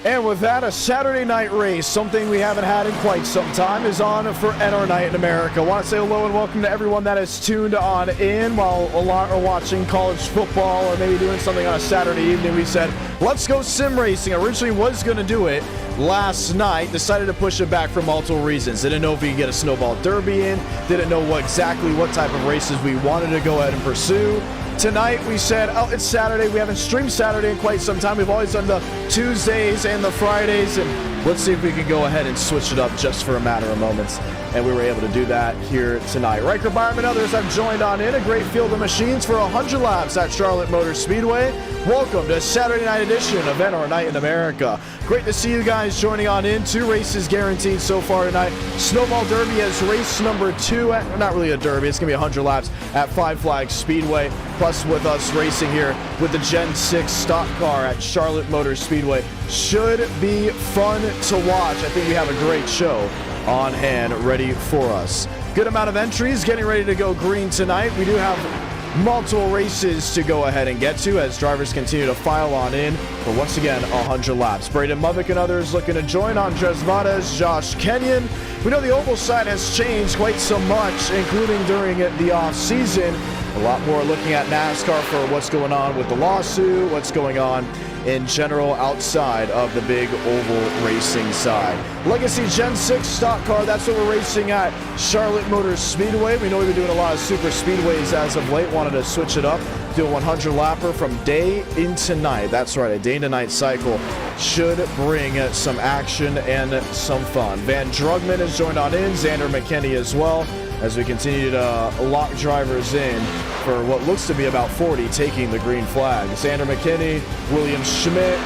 And with that, a Saturday night race, something we haven't had in quite some time, is on for NR Night in America. I want to say hello and welcome to everyone that is tuned on in while a lot are watching college football or maybe doing something on a Saturday evening. We said, let's go sim racing. Originally was going to do it last night, decided to push it back for multiple reasons. Didn't know if we could get a snowball derby in, didn't know exactly what type of races we wanted to go ahead and pursue. Tonight we said, oh, it's Saturday. We haven't streamed Saturday in quite some time. We've always done the Tuesdays and the Fridays, and let's see if we can go ahead and switch it up just for a matter of moments. And we were able to do that here tonight. Riker Byram and others have joined on in. A great field of machines for 100 laps at Charlotte Motor Speedway. Welcome to Saturday night edition of NR Night in America. Great to see you guys joining on in. 2 races guaranteed so far tonight. Snowball Derby as race number 2. Not really a derby. It's going to be 100 laps at Five Flags Speedway. Plus with us racing here with the Gen 6 stock car at Charlotte Motor Speedway. Should be fun to watch. I think we have a great show on hand ready for us. Good amount of entries getting ready to go green tonight. We do have multiple races to go ahead and get to as drivers continue to file on in for once again 100 laps. Braden Movick and others looking to join. Andres Vades, Josh Kenyon. We know the oval side has changed quite so much, including during the off season. A lot more looking at NASCAR for what's going on with the lawsuit, what's going on in general outside of the big oval racing side. Legacy Gen 6 stock car, that's what we're racing at Charlotte Motor Speedway. We know we've been doing a lot of super speedways as of late. Wanted to switch it up, do a 100 lapper from day into night. That's right, a day to night cycle should bring some action and some fun. Van Drugman has joined on in, Xander McKinney as well, as we continue to lock drivers in for what looks to be about 40 taking the green flag. Xander McKinney, William Schmidt,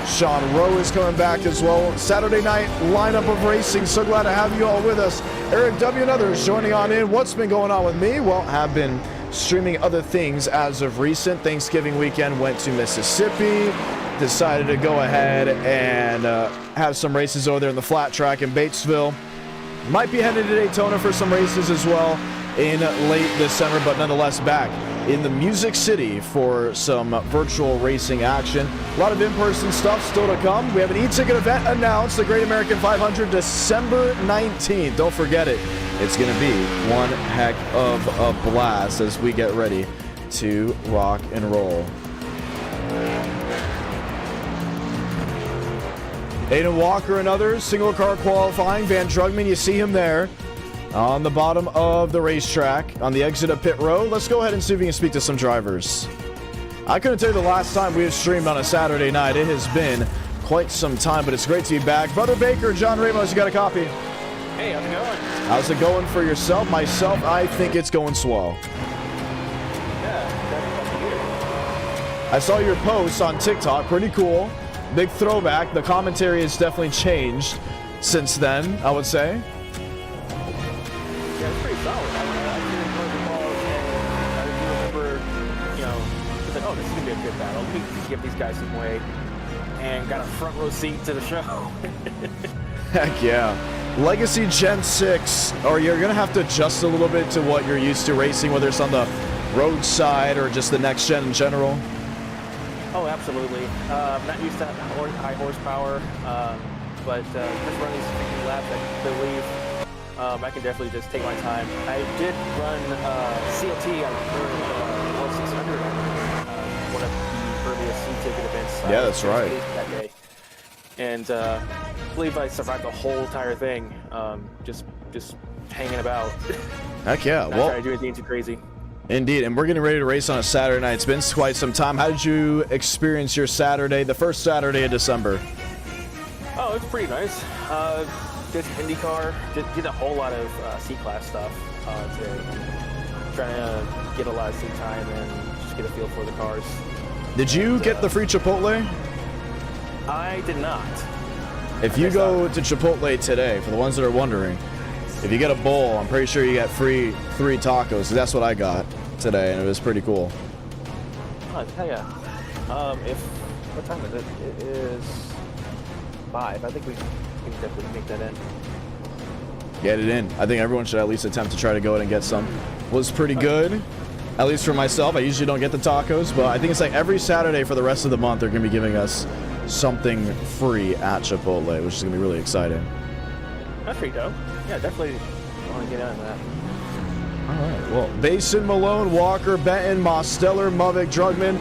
Sean Rowe is coming back as well. Saturday night lineup of racing. So glad to have you all with us. Eric W. and others joining on in. What's been going on with me? Well, have been streaming other things as of recent. Thanksgiving weekend went to Mississippi. Decided to go ahead and have some races over there in the flat track in Batesville. Might be headed to Daytona for some races as well in late December, but nonetheless back in the Music City for some virtual racing action. A lot of in-person stuff still to come. We have an e-ticket event announced, the Great American 500, December 19th. Don't forget it. It's going to be one heck of a blast as we get ready to rock and roll. Aiden Walker and others, single car qualifying. Van Drugman, you see him there on the bottom of the racetrack on the exit of pit road. Let's go ahead and see if we can speak to some drivers. I couldn't tell you the last time we have streamed on a Saturday night. It has been quite some time, but it's great to be back. Brother Baker, John Ramos, you got a copy? Hey, how's it going? How's it going for yourself? Myself, I think it's going swell. Yeah, I saw your posts on TikTok, pretty cool. Big throwback. The commentary has definitely changed since then, I would say. Yeah, it's pretty solid. I did enjoy the balls, and I remember, you know, it's like, oh, this is going to be a good battle. Let me give these guys some weight. And got a front row seat to the show. Heck yeah. Legacy Gen 6, or you're going to have to adjust a little bit to what you're used to racing, whether it's on the roadside or just the next gen in general. Oh, absolutely. Not used to high horsepower, but just running these 50 laps, I believe I can definitely just take my time. I did run CLT. I rode 1600 one of the earliest C-ticket events. Yeah, that's right. That day. And I believe I survived the whole entire thing, just hanging about. Heck yeah. Not trying to do anything too crazy. Indeed, and we're getting ready to race on a Saturday night. It's been quite some time. How did you experience your Saturday, the first Saturday of December? Oh, it's pretty nice. Did IndyCar, did a whole lot of C-Class stuff today. Trying to get a lot of seat time and just get a feel for the cars. Did you get the free Chipotle? I did not. If you go to Chipotle today, for the ones that are wondering, if you get a bowl, I'm pretty sure you get free 3 tacos. That's what I got today, and it was pretty cool. Oh, hell yeah. What time is it? It is 5. I think we can definitely make that in. Get it in. I think everyone should at least attempt to try to go in and get some. Was pretty good, at least for myself. I usually don't get the tacos, but I think it's like every Saturday for the rest of the month they're going to be giving us something free at Chipotle, which is going to be really exciting. That's pretty dope. Yeah, definitely want to get on that. All right, well, Basin, Malone, Walker, Benton, Mosteller, Movick, Drugman,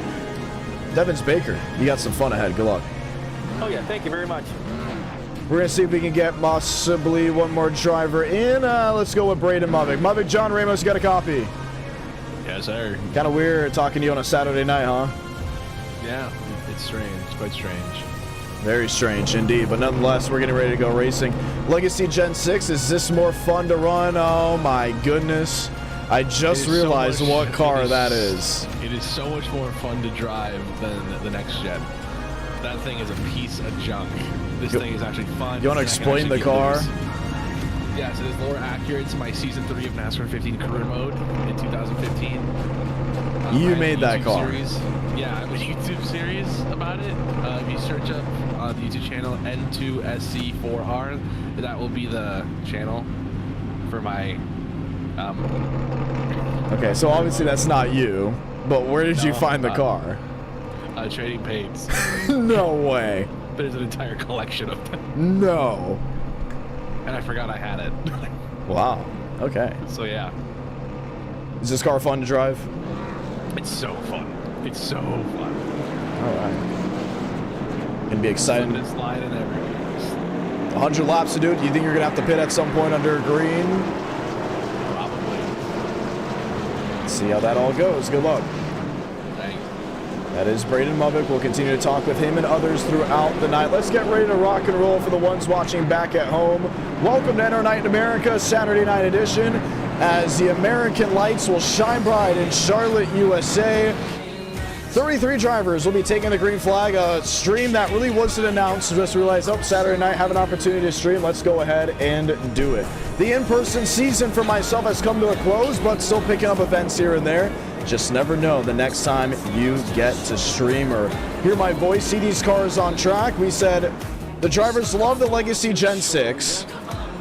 Devins Baker. You got some fun ahead. Good luck. Oh, yeah, thank you very much. We're going to see if we can get possibly one more driver in. Let's go with Braden Movick. Movick, John Ramos, got a copy. Yes, sir. Kind of weird talking to you on a Saturday night, huh? Yeah, it's strange. It's quite strange. Very strange indeed, but nonetheless, we're getting ready to go racing. Legacy Gen 6, is this more fun to run? Oh my goodness. I just realized what car that is. It is so much more fun to drive than the next gen. That thing is a piece of junk. This thing is actually fun. You want to explain the car? Yes, it is more accurate to my Season 3 of NASCAR 15 career mode in 2015. You made that car. Yeah, I have a YouTube series about it. If you search up on the YouTube channel N2SC4R, that will be the channel for my... Okay, so obviously that's not you, but where did you find the car? Trading Paints. No way. There's an entire collection of them. No. And I forgot I had it. Wow. Okay. So yeah. Is this car fun to drive? It's so fun. It's so fun. All right. Gonna be exciting. It's slide and everything. 100 laps to do it. Do you think you're gonna have to pit at some point under green? Probably. Let's see how that all goes. Good luck. Thanks. That is Braden Movick. We'll continue to talk with him and others throughout the night. Let's get ready to rock and roll for the ones watching back at home. Welcome to NR Night in America, Saturday night edition, as the American lights will shine bright in Charlotte, USA. 33 drivers will be taking the green flag, a stream that really wasn't announced. Just realized, oh, Saturday night, have an opportunity to stream. Let's go ahead and do it. The in-person season for myself has come to a close, but still picking up events here and there. Just never know the next time you get to stream or hear my voice, see these cars on track. We said the drivers love the Legacy Gen 6.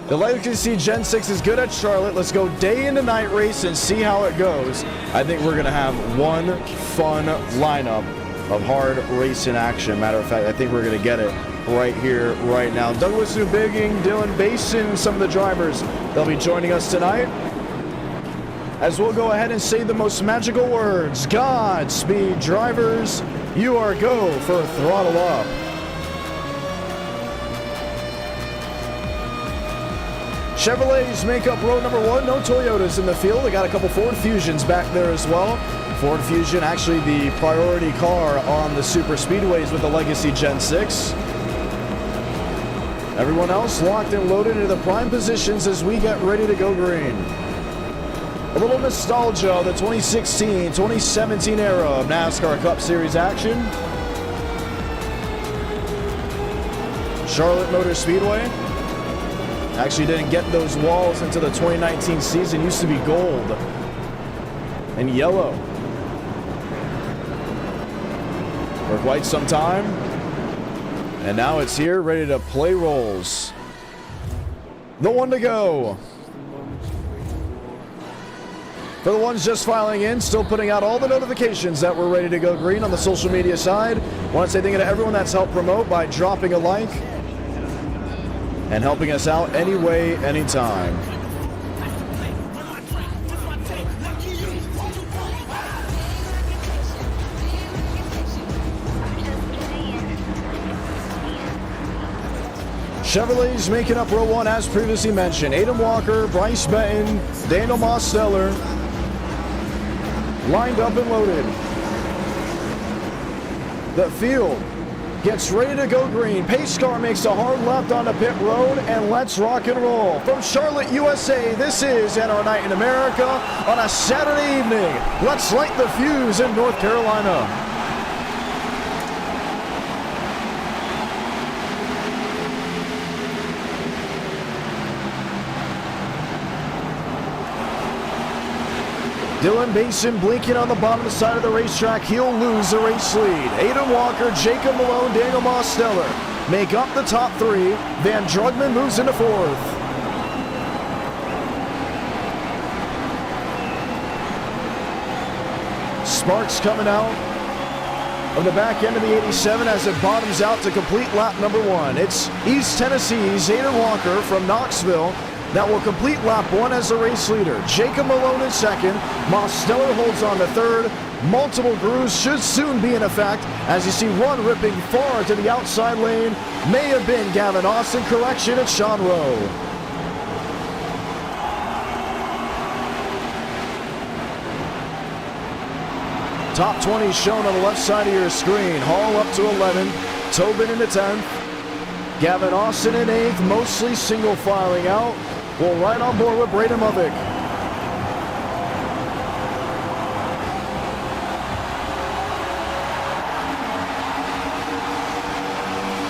The Legacy Gen 6 is good at Charlotte. Let's go day into night race and see how it goes. I think we're going to have one fun lineup of hard racing action. Matter of fact, I think we're going to get it right here, right now. Douglas Newbigging, Dylan Basin, some of the drivers, they'll be joining us tonight. As we'll go ahead and say the most magical words. Godspeed, drivers. You are go for throttle up. Chevrolets make up row number one. No Toyotas in the field. They got a couple Ford Fusions back there as well. Ford Fusion, actually the priority car on the super speedways with the Legacy Gen 6. Everyone else locked and loaded into the prime positions as we get ready to go green. A little nostalgia of the 2016, 2017 era of NASCAR Cup Series action. Charlotte Motor Speedway. Actually didn't get those walls until the 2019 season. Used to be gold and yellow for quite some time. And now it's here, ready to play rolls. The one to go. For the ones just filing in, still putting out all the notifications that we're ready to go green on the social media side. Want to say thank you to everyone that's helped promote by dropping a like and helping us out any way, anytime. Chevrolets making up row one as previously mentioned. Adam Walker, Bryce Benton, Daniel Mosteller. Lined up and loaded. The field gets ready to go green. Pace car makes a hard left onto pit road, and let's rock and roll. From Charlotte, USA, this is NR Night in America on a Saturday evening. Let's light the fuse in North Carolina. Dylan Basin blinking on the bottom side of the racetrack. He'll lose the race lead. Adam Walker, Jacob Malone, Daniel Mosteller make up the top three. Van Drugman moves into fourth. Sparks coming out of the back end of the 87 as it bottoms out to complete lap number 1. It's East Tennessee's Aiden Walker from Knoxville that will complete lap 1 as the race leader. Jacob Malone in second. Mosteller holds on to third. Multiple grooves should soon be in effect as you see one ripping far to the outside lane. May have been Gavin Austin. Correction, it's Sean Rowe. Top 20 shown on the left side of your screen. Hall up to 11. Tobin into 10th. Gavin Austin in 8th, mostly single filing out. Well, right on board with Braden Movick.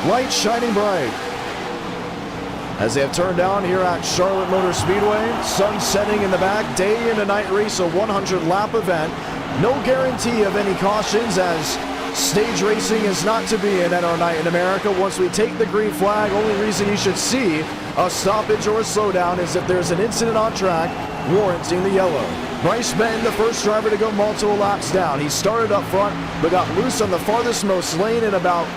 Lights shining bright as they have turned down here at Charlotte Motor Speedway. Sun setting in the back. Day into night race, a 100-lap event. No guarantee of any cautions as stage racing is not to be in NR Night in America. Once we take the green flag, only reason you should see a stoppage or a slowdown is if there's an incident on track warranting the yellow. Bryce Benton, the first driver to go multiple laps down. He started up front but got loose on the farthest most lane in about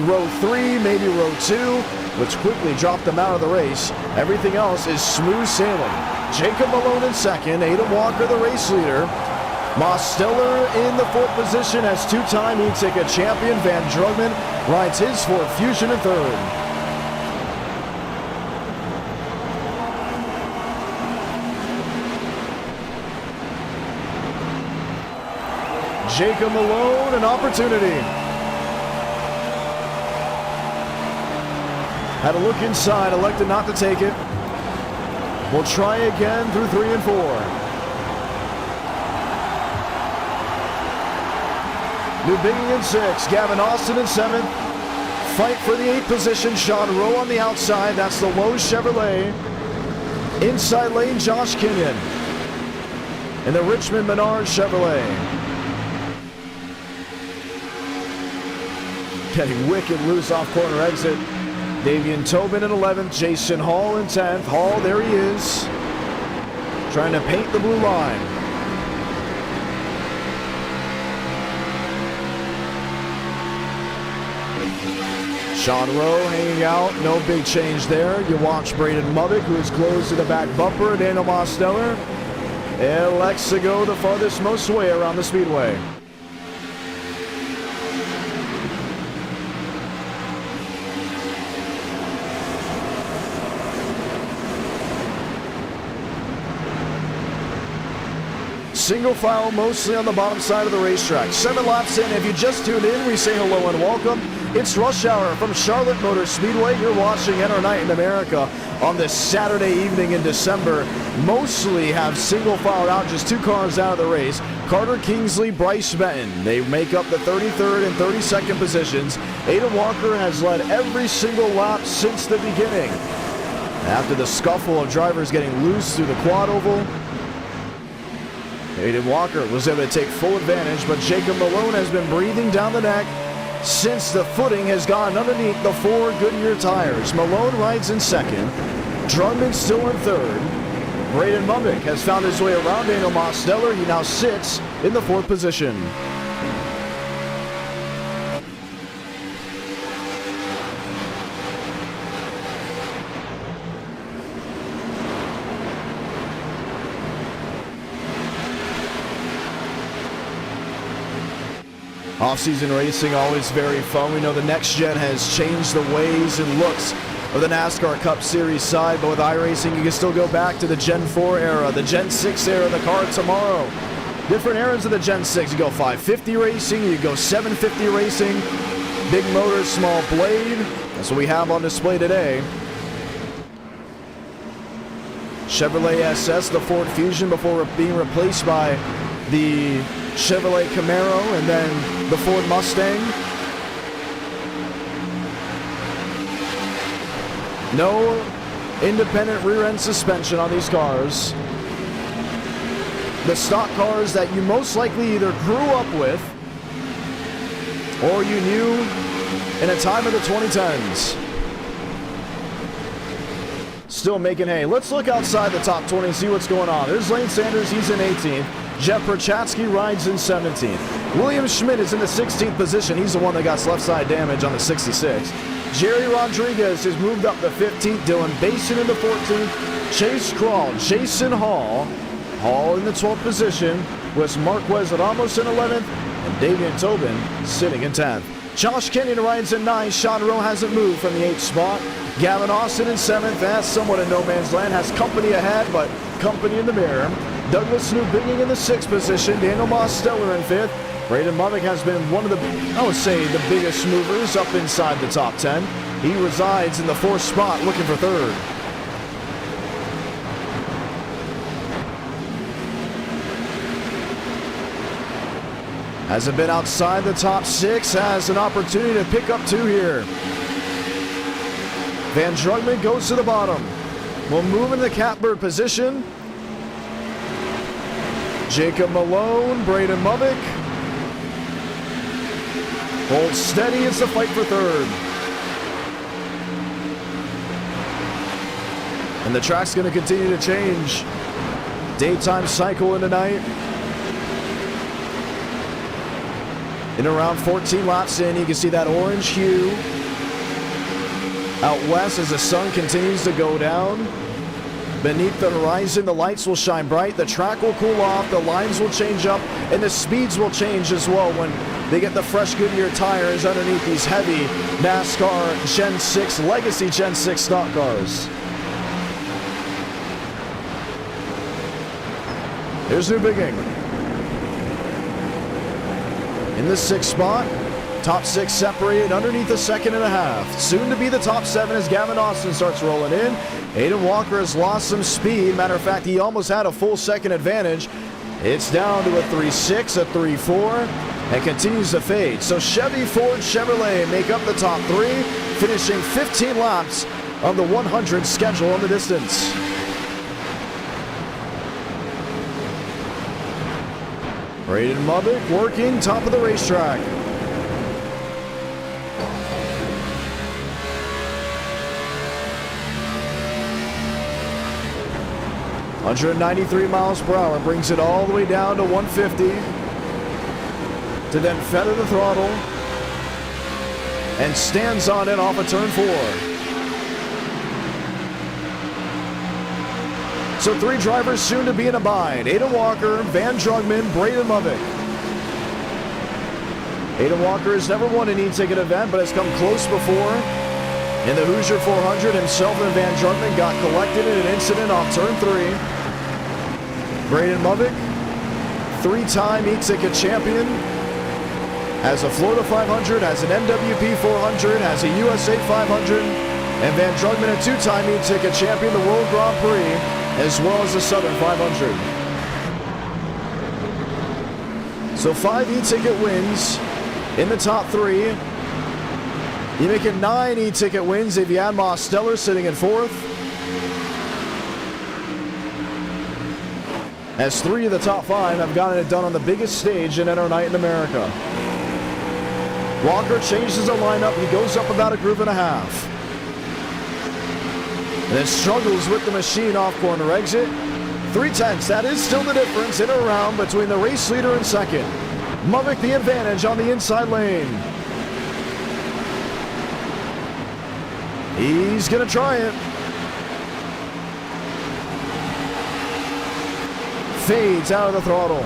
row 3, maybe row 2, which quickly dropped them out of the race. Everything else is smooth sailing. Jacob Malone in second, Aiden Walker the race leader. Mosteller in the 4th position as two-time e-ticket champion Van Drugman rides his Ford Fusion in 3rd. Jacob Malone, an opportunity. Had a look inside, elected not to take it. We'll try again through 3 and 4. New Biggie in 6, Gavin Austin in 7th. Fight for the 8th position, Sean Rowe on the outside. That's the Lowe's Chevrolet. Inside lane, Josh Kenyon in the Richmond Menard Chevrolet. Getting wicked loose off corner exit. Davian Tobin in 11th, Jason Hall in 10th. Hall, there he is, trying to paint the blue line. Sean Rowe hanging out, no big change there. You watch Braden Movick, who is close to the back bumper. Daniel Mosteller elects to go the farthest most way around the speedway. Single file mostly on the bottom side of the racetrack. 7 laps in. If you just tuned in, we say hello and welcome. It's Rush Hour from Charlotte Motor Speedway. You're watching NR Night in America on this Saturday evening in December. Mostly have single file out, just 2 cars out of the race. Carter Kingsley, Bryce Benton. They make up the 33rd and 32nd positions. Aiden Walker has led every single lap since the beginning. After the scuffle of drivers getting loose through the quad oval, Aiden Walker was able to take full advantage, but Jacob Malone has been breathing down the neck since the footing has gone underneath the 4 Goodyear tires. Malone rides in 2nd. Drugman still in 3rd. Braden Movick has found his way around Daniel Mosteller. He now sits in the 4th position. Off-season racing, always very fun. We know the next gen has changed the ways and looks of the NASCAR Cup Series side, but with iRacing, you can still go back to the Gen 4 era, the Gen 6 era, the car tomorrow. Different eras of the Gen 6. You go 550 racing, you go 750 racing, big motor, small blade. That's what we have on display today. Chevrolet SS, the Ford Fusion, before being replaced by the Chevrolet Camaro and then the Ford Mustang. No independent rear end suspension on these cars. The stock cars that you most likely either grew up with or you knew in a time of the 2010s. Still making hay. Let's look outside the top 20 and see what's going on. There's Lane Sanders, he's in 18th. Jeff Perchatsky rides in 17th. William Schmidt is in the 16th position. He's the one that got left side damage on the 66. Jerry Rodriguez has moved up to 15th. Dylan Basin in the 14th. Chase Crawl, Jason Hall. Hall in the 12th position. Wes Marquez Ramos in 11th. And Davian Tobin sitting in 10th. Josh Kenyon rides in 9th. Sean Rowe hasn't moved from the 8th spot. Gavin Austin in 7th. That's somewhat in no man's land. Has company ahead, but company in the mirror. Douglas Newbigging in the 6th position. Daniel Mosteller in 5th. Braden Mummick has been one of the, I would say, the biggest movers up inside the top 10. He resides in the 4th spot, looking for 3rd. Hasn't been outside the top 6, has an opportunity to pick up 2 here. Van Drugman goes to the bottom. Will move into the catbird position. Jacob Malone, Braden Mummick. Holds steady, it's the fight for 3rd. And the track's going to continue to change. Daytime cycle into night. In around 14 laps in, you can see that orange hue out west as the sun continues to go down. Beneath the horizon, the lights will shine bright, the track will cool off, the lines will change up, and the speeds will change as well when they get the fresh Goodyear tires underneath these heavy NASCAR Gen 6, Legacy Gen 6 stock cars. Here's Newbigging. In the 6th spot, top 6 separated underneath the 2nd and a half. Soon to be the top 7 as Gavin Austin starts rolling in. Aiden Walker has lost some speed. Matter of fact, he almost had a full second advantage. It's down to a 3.6, a 3.4, and continues to fade. So Chevy, Ford, Chevrolet make up the top 3, finishing 15 laps of the 100 schedule on the distance. Braden Mummick working top of the racetrack. .193 miles per hour brings it all the way down to 150. To then feather the throttle and stands on it off of turn 4. So 3 drivers soon to be in a bind. Aiden Walker, Van Drugman, Braden Mummick. Aiden Walker has never won an e-ticket event, but has come close before. In the Hoosier 400, himself and Van Drugman got collected in an incident off turn 3. Braden Mummick, 3-time e-ticket champion, has a Florida 500, has an NWP 400, has a USA 500, and Van Drugman, a 2-time e-ticket champion, the World Grand Prix, as well as the Southern 500. So 5 e-ticket wins in the top 3. You make it 9 e-ticket wins if you add Mosteller sitting in 4th. As 3 of the top 5 have gotten it done on the biggest stage in NR Night in America. Walker changes the lineup. He goes up about a groove and a half. And then struggles with the machine off corner exit. 3/10. That is still the difference in a round between the race leader and second. Mummick the advantage on the inside lane. He's going to try it. Fades out of the throttle.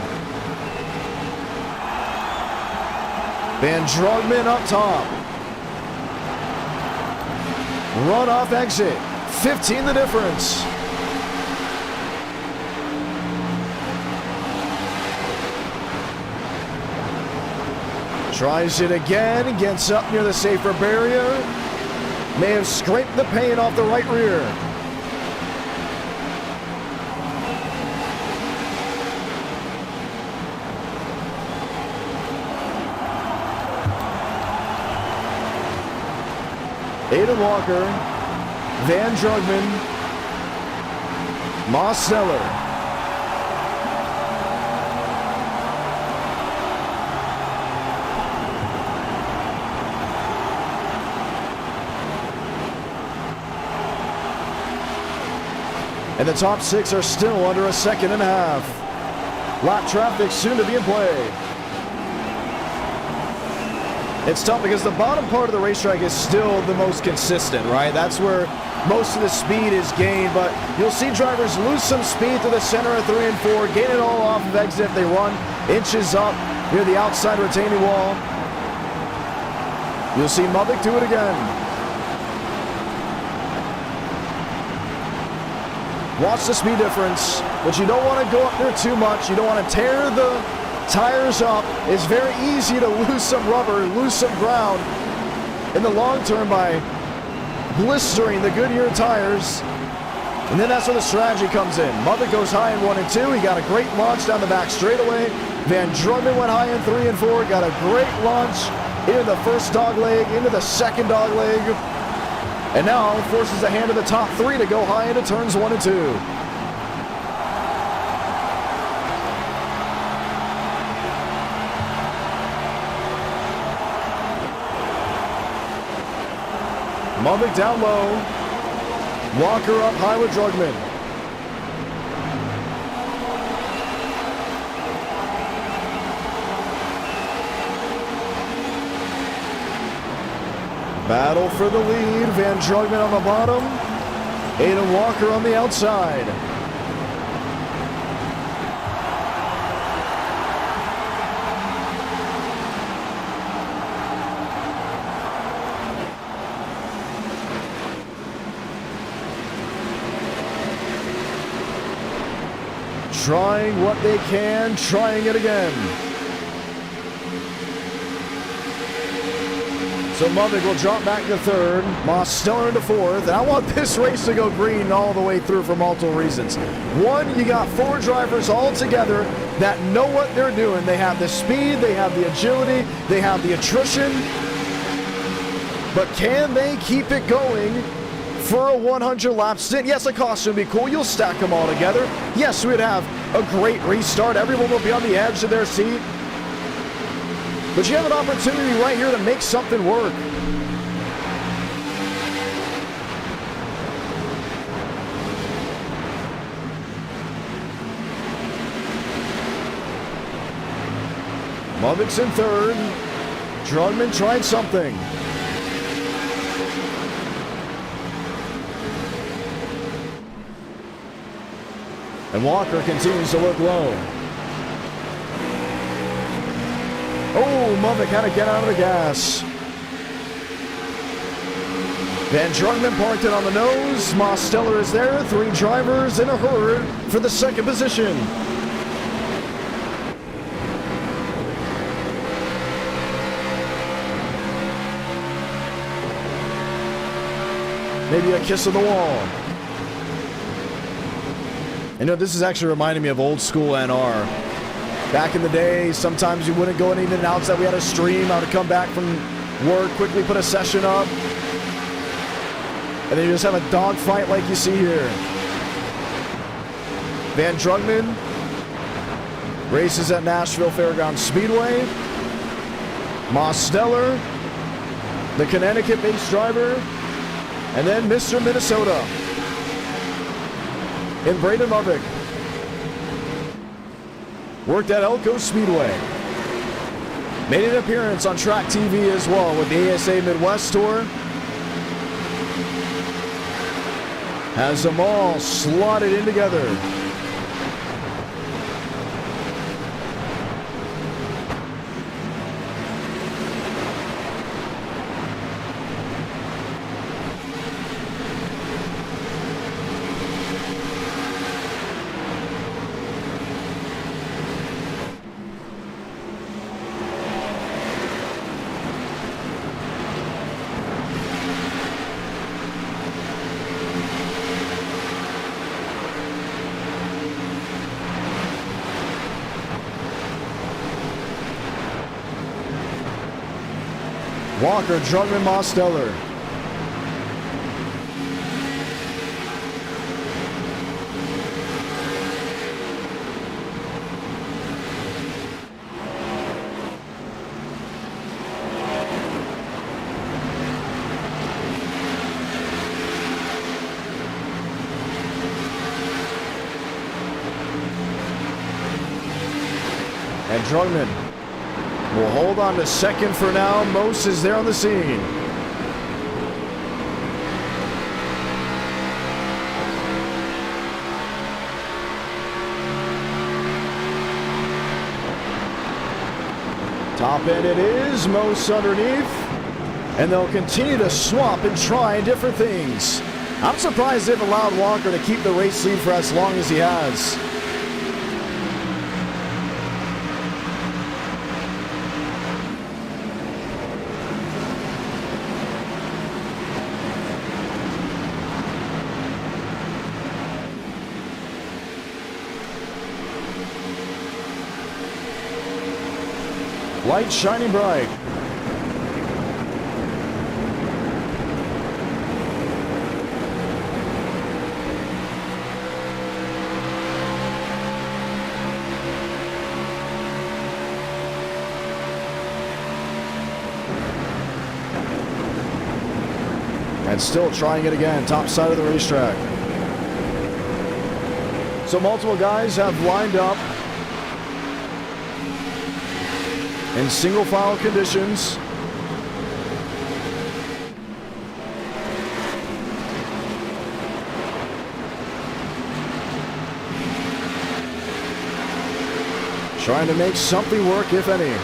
Van Drugman up top. Run off exit. 15 the difference. Tries it again. Gets up near the safer barrier. May have scraped the paint off the right rear. Aiden Walker, Van Drugman, Mosteller. And the top 6 are still under a second and a half. Lap traffic soon to be in play. It's tough because the bottom part of the racetrack is still the most consistent, right? That's where most of the speed is gained, but you'll see drivers lose some speed to the center of 3 and 4, gain it all off of exit if they run inches up near the outside retaining wall. You'll see Mubik do it again. Watch the speed difference, but you don't want to go up there too much. You don't want to tear the tires up. It's very easy to lose some rubber, lose some ground in the long term by blistering the Goodyear tires. And then that's where the strategy comes in. Mubik goes high in 1 and 2. He got a great launch down the back straightaway. Van Drugman went high in 3 and 4. Got a great launch into the first dog leg, into the second dog leg. And now forces the hand of the top 3 to go high into turns 1 and 2. Mubik down low. Walker up high with Drugman. Battle for the lead. Van Drugman on the bottom. Aiden Walker on the outside. Trying what they can, trying it again. So Mubik will drop back to 3rd, Mosteller into 4th, and I want this race to go green all the way through for multiple reasons. One, you got 4 drivers all together that know what they're doing. They have the speed, they have the agility, they have the attrition, but can they keep it going for a 100-lap stint? Yes, a caution would be cool. You'll stack them all together. Yes, we'd have a great restart. Everyone will be on the edge of their seat. But you have an opportunity right here to make something work. Mubik's in 3rd. Drugman tried something. And Walker continues to look low. Oh, Mubik had to get out of the gas. Van Drugman parked it on the nose. Mosteller is there. 3 drivers in a herd for the 2nd position. Maybe a kiss of the wall. You know, this is actually reminding me of old school NR. Back in the day, sometimes you wouldn't go in and outs that we had a stream. I would come back from work, quickly put a session up, and then you just have a dogfight like you see here. Van Drugman races at Nashville Fairgrounds Speedway. Mosteller, the Connecticut-based driver, and then Mr. Minnesota in Braden Mubik. Worked at Elko Speedway. Made an appearance on Track TV as well with the ASA Midwest Tour. Has them all slotted in together. Walker, Drugman, Mosteller. And Drugman We'll hold on to second for now. Mos is there on the scene. Top end it is, Mos underneath, and they'll continue to swap and try different things. I'm surprised they've allowed Walker to keep the race lead for as long as he has. Light shining bright. And still trying it again, top side of the racetrack. So multiple guys have lined up in single file conditions. Trying to make something work, if any.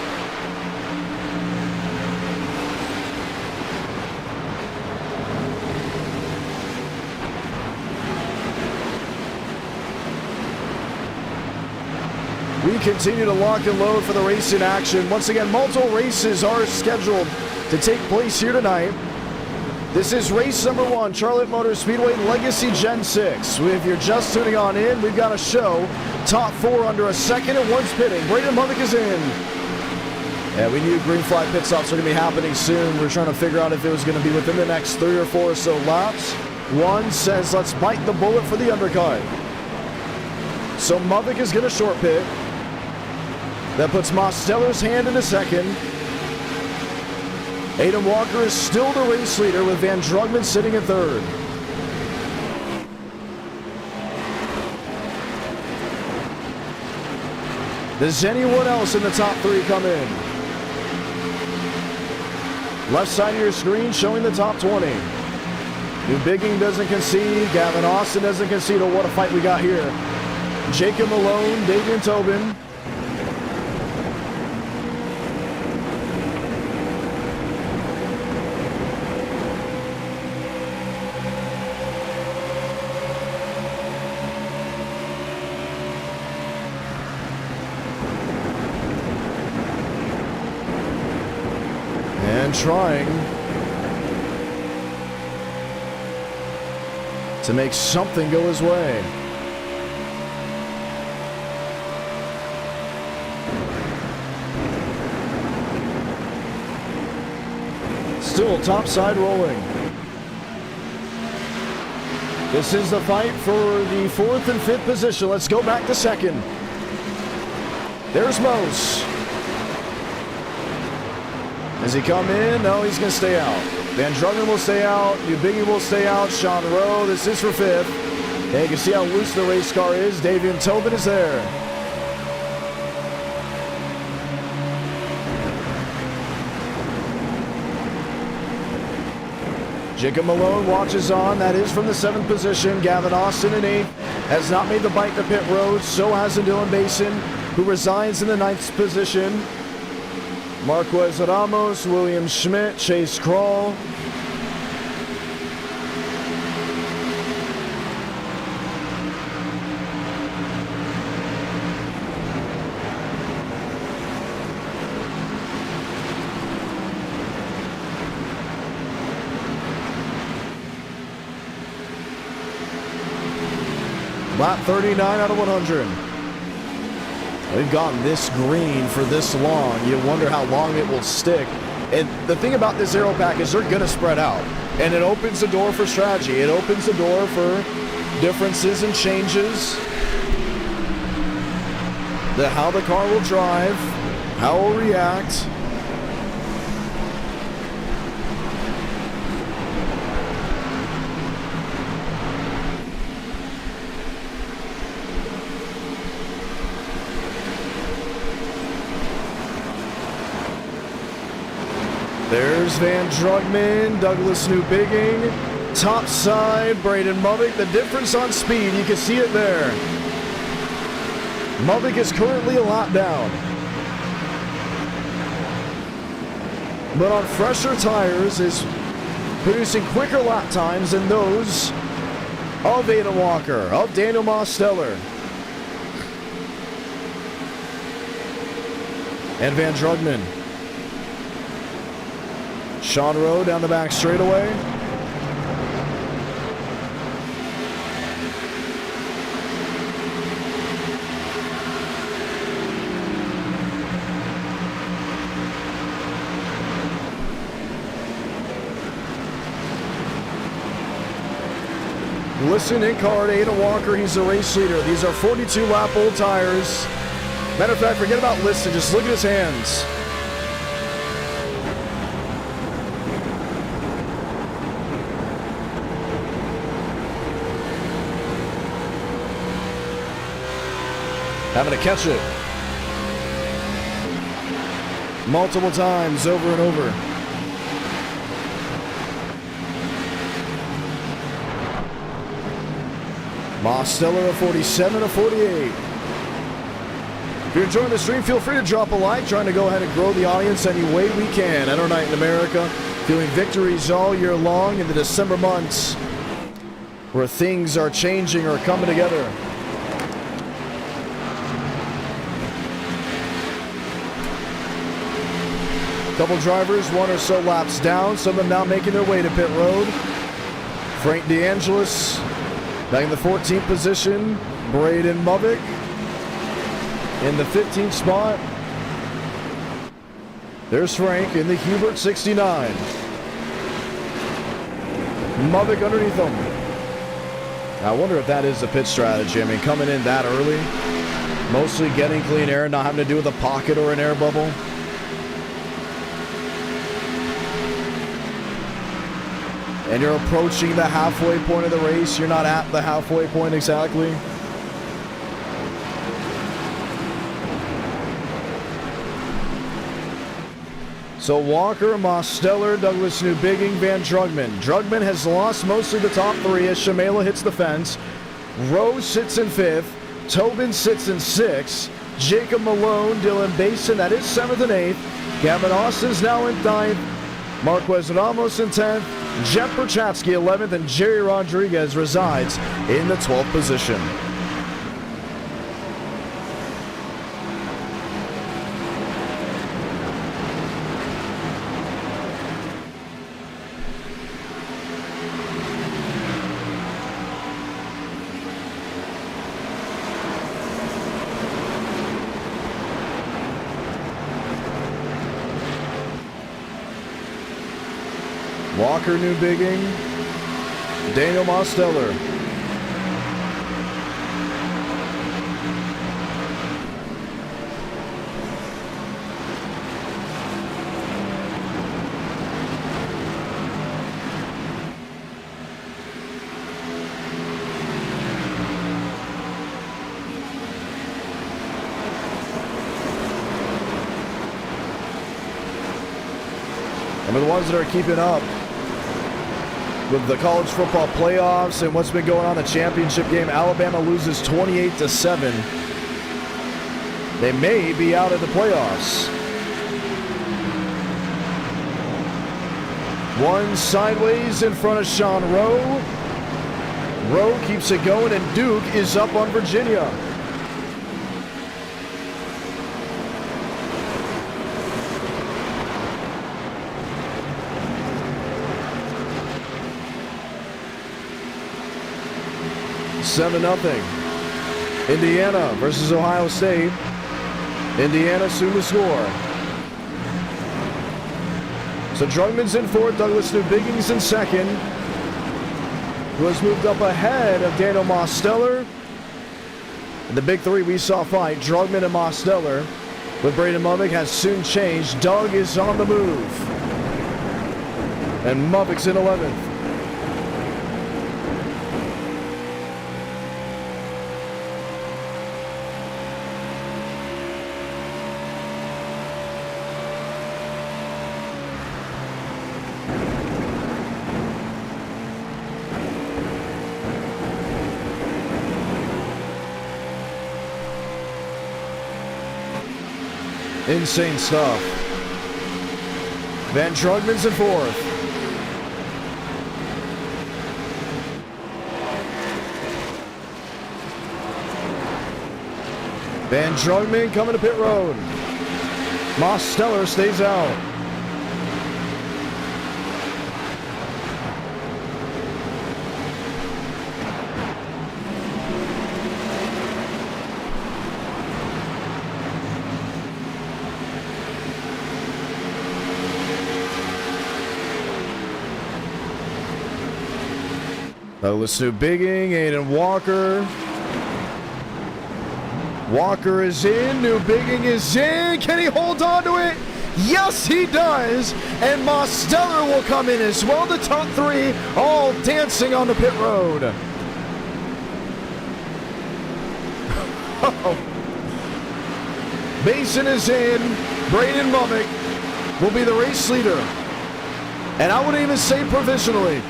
We continue to lock and load for the race in action. Once again, multiple races are scheduled to take place here tonight. This is race number 1, Charlotte Motor Speedway Legacy Gen 6. If you're just tuning on in, we've got a show. Top 4 under a second and one's pitting. Braden Muddick is in. Yeah, we knew green flag pit stops are going to be happening soon. We're trying to figure out if it was going to be within the next 3 or 4 or so laps. One says, let's bite the bullet for the undercut. So Muddick is going to short pit. That puts Mosteller's hand into second. Adam Walker is still the race leader with Van Drugman sitting in third. Does anyone else in the top 3 come in? Left side of your screen showing the top 20. New Bigging doesn't concede. Gavin Austin doesn't concede. Oh, what a fight we got here. Jacob Malone, Davian Tobin. Trying to make something go his way. Still topside rolling. This is the fight for the 4th and 5th position. Let's go back to second. There's Mos. Does he come in? No, he's going to stay out. Van Druggen will stay out. New Biggie will stay out. Sean Rowe, this is for 5th. And you can see how loose the race car is. Davian Tobin is there. Jacob Malone watches on. That is from the 7th position. Gavin Austin in 8th. Has not made the bite to pit road. So has Dylan Basin, who resigns in the 9th position. Marquez Ramos, William Schmidt, Chase Kroll. Lap 39 out of 100. We've gotten this green for this long. You wonder how long it will stick. And the thing about this aero pack is they're going to spread out. And it opens the door for strategy. It opens the door for differences and changes. How the car will drive, how it will react. There's Van Drugman, Douglas Newbigging, top side, Braden Movick. The difference on speed, you can see it there. Movick is currently a lap down. But on fresher tires is producing quicker lap times than those of Adam Walker, of Daniel Mosteller, and Van Drugman. Sean Rowe down the back straightaway. Listen in car to Adam Walker. He's the race leader. These are 42 lap old tires. Matter of fact, forget about listen. Just look at his hands. Having to catch it multiple times over and over. Mosteller a 47, a 48. If you're enjoying the stream, feel free to drop a like. Trying to go ahead and grow the audience any way we can. Enter Night in America, feeling victories all year long in the December months where things are changing or coming together. Couple drivers, one or so laps down. Some of them now making their way to pit road. Frank DeAngelis back in the 14th position. Braden Movick in the 15th spot. There's Frank in the Hubert 69. Movick underneath him. I wonder if that is the pit strategy. I mean, coming in that early, mostly getting clean air, not having to do with a pocket or an air bubble. And you're approaching the halfway point of the race. You're not at the halfway point exactly. So Walker, Mosteller, Douglas Newbigging, Van Drugman. Drugman has lost mostly the top three as Shamela hits the fence. Rose sits in 5th. Tobin sits in 6th. Jacob Malone, Dylan Basin, that is 7th and 8th. Gavin Austin's now in 9th. Marquez Ramos in 10th. Jeff Perchatsky 11th, and Jerry Rodriguez resides in the 12th position. Walker Newbigging, Daniel Mosteller. And the ones that are keeping up with the college football playoffs and what's been going on in the championship game, Alabama loses 28-7. They may be out of the playoffs. One sideways in front of Sean Rowe. Rowe keeps it going, and Duke is up on Virginia. Seven 0. Indiana versus Ohio State. Indiana soon to score. So Drugman's in 4th, Douglas Newbigging's in 2nd, who has moved up ahead of Daniel Mosteller. The big three we saw fight, Drugman and Mosteller, with Braden Movick has soon changed. Doug is on the move. And Movick's in 11th. Insane stuff. Van Drugman's in fourth. Van Drugman coming to pit road. Mosteller stays out. Let's do Bigging, Aiden Walker. Walker is in, New Bigging is in. Can he hold on to it? Yes, he does. And Mosteller will come in as well. The top three all dancing on the pit road. Mason is in. Braden Mummick will be the race leader. And I wouldn't even say provisionally.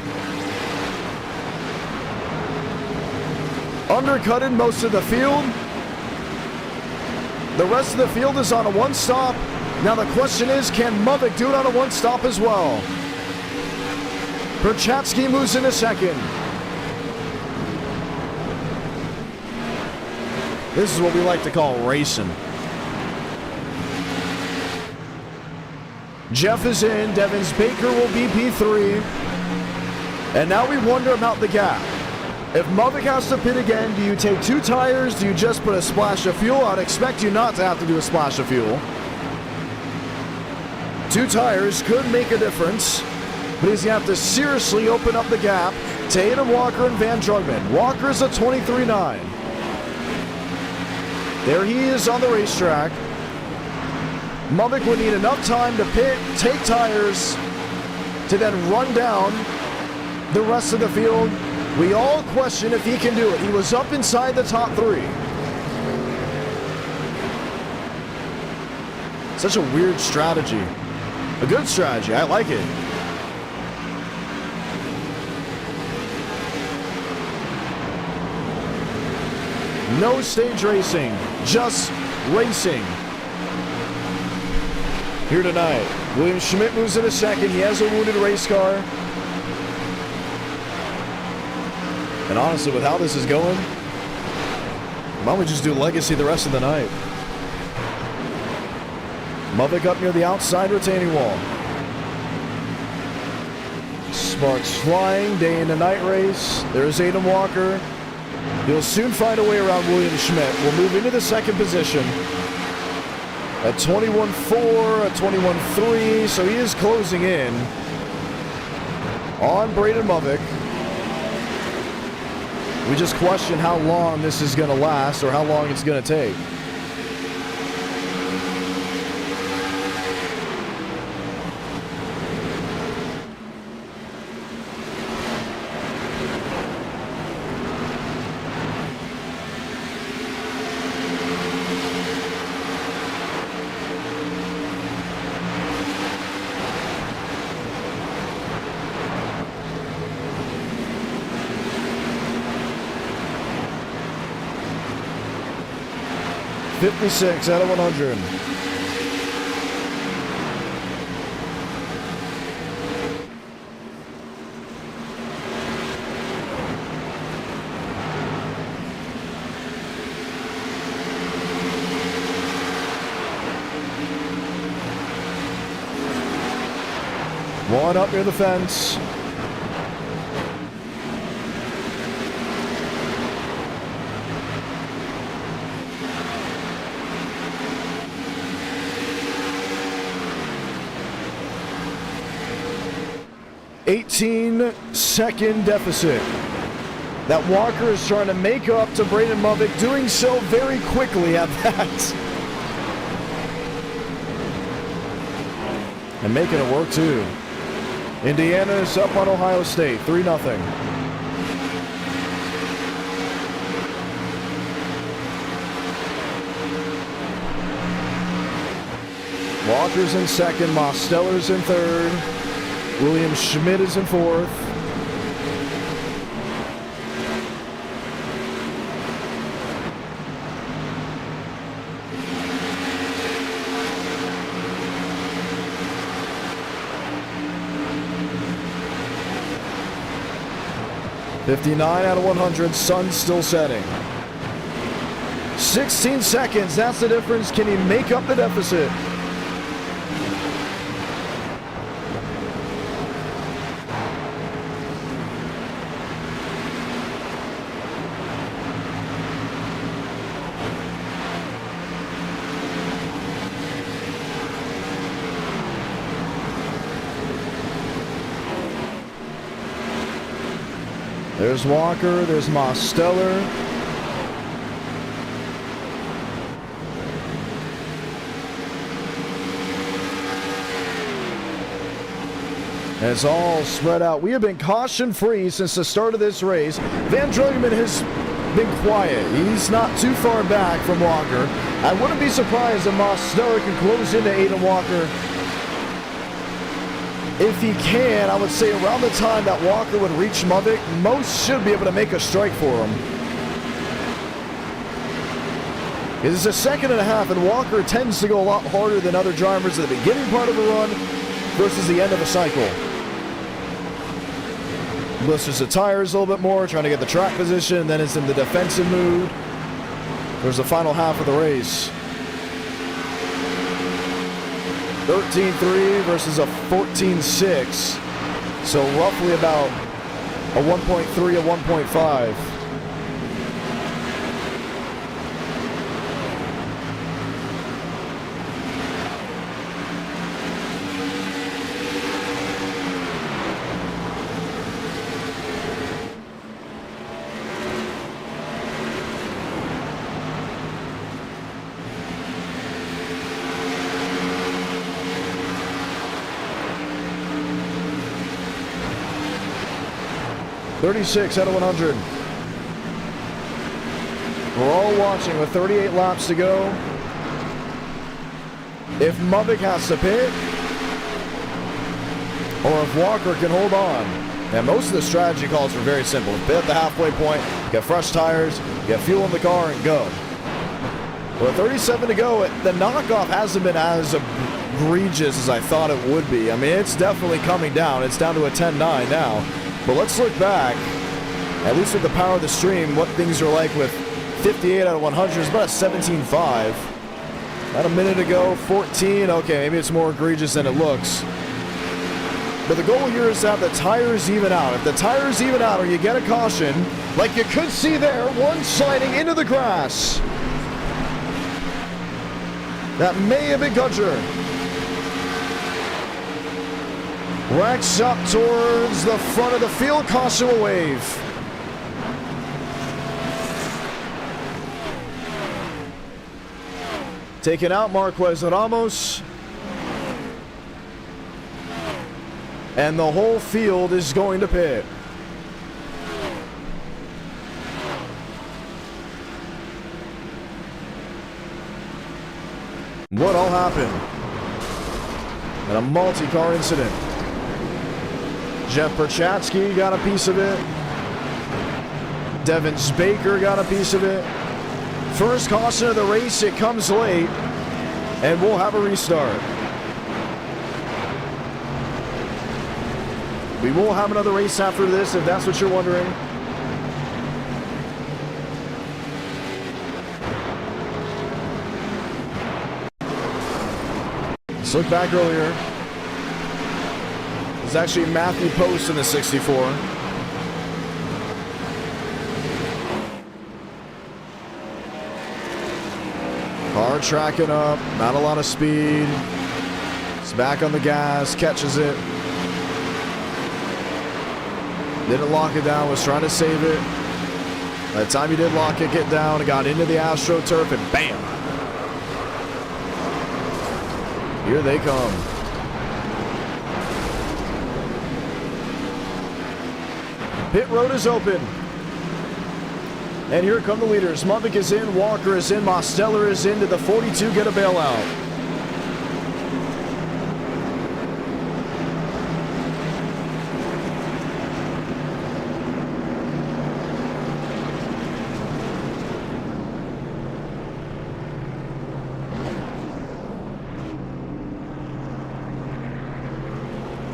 Undercutted most of the field. The rest of the field is on a one-stop. Now the question is, can Mummick do it on a one-stop as well? Perchatsky moves in a second. This is what we like to call racing. Jeff is in. Devins Baker will be P3. And now we wonder about the gap. If Mummick has to pit again, do you take 2 tires? Do you just put a splash of fuel? I'd expect you not to have to do a splash of fuel. 2 tires could make a difference, but he's going to have to seriously open up the gap to Aiden Walker and Van Drugman. Walker's a 23.9. There he is on the racetrack. Mummick would need enough time to pit, take tires, to then run down the rest of the field. We all question if he can do it. He was up inside the top 3. Such a weird strategy. A good strategy. I like it. No stage racing, just racing here tonight. William Schmidt moves in a second. He has a wounded race car. And honestly, with how this is going, why don't we just do Legacy the rest of the night? Mummick up near the outside retaining wall. Sparks flying, day and night race. There's Aiden Walker. He'll soon find a way around William Schmidt. We'll move into the second position at 21.4, at 21.3, so he is closing in on Braden Mummick. We just question how long this is going to last or how long it's going to take. .56 out of 100. One up near the fence. .18-second deficit that Walker is trying to make up to Braden Mummick, doing so very quickly at that. And making it work too. Indiana is up on Ohio State, 3-0. Walker's in second, Mosteller's in third. William Schmidt is in fourth. 59 out of 100, sun still setting. 16 seconds, that's the difference. Can he make up the deficit? There's Walker, there's Mosteller. And it's all spread out. We have been caution-free since the start of this race. Van Dreugeman has been quiet. He's not too far back from Walker. I wouldn't be surprised if Mosteller can close into Aiden Walker. If he can, I would say around the time that Walker would reach Muddick, most should be able to make a strike for him. It's a second and a half, and Walker tends to go a lot harder than other drivers at the beginning part of a run versus the end of a cycle. Blisters the tires a little bit more, trying to get the track position, and then it's in the defensive mood. There's the final half of the race. 13.3 versus a 14.6. So roughly about a 1.3, a 1.5. .36 out of 100. We're all watching with 38 laps to go. If Muddick has to pit, or if Walker can hold on. And most of the strategy calls for very simple. Pit at the halfway point, get fresh tires, get fuel in the car, and go. With 37 to go, the knockoff hasn't been as egregious as I thought it would be. I mean, it's definitely coming down. It's down to a 10-9 now. But let's look back, at least with the power of the stream, what things are like with 58 out of 100 is about a 17.5. About a minute ago, 14. Okay, maybe it's more egregious than it looks. But the goal here is to have the tires even out. If the tires even out or you get a caution, like you could see there, one sliding into the grass. That may have been Gudger. Rex up towards the front of the field, caution will wave. Taking out Marquez Ramos. And the whole field is going to pit. What all happened? In a multi-car incident. Jeff Perchatsky got a piece of it. Devins Baker got a piece of it. First caution of the race, it comes late, and we'll have a restart. We will have another race after this, if that's what you're wondering. Let's look back earlier. It's actually Matthew Post in the 64. Car tracking up, not a lot of speed. It's back on the gas, catches it. Didn't lock it down, was trying to save it. By the time he did lock it, get down, it got into the AstroTurf, and bam! Here they come. Pit road is open. And here come the leaders. Muddick is in, Walker is in, Mosteller is in. Did the 42 get a bailout?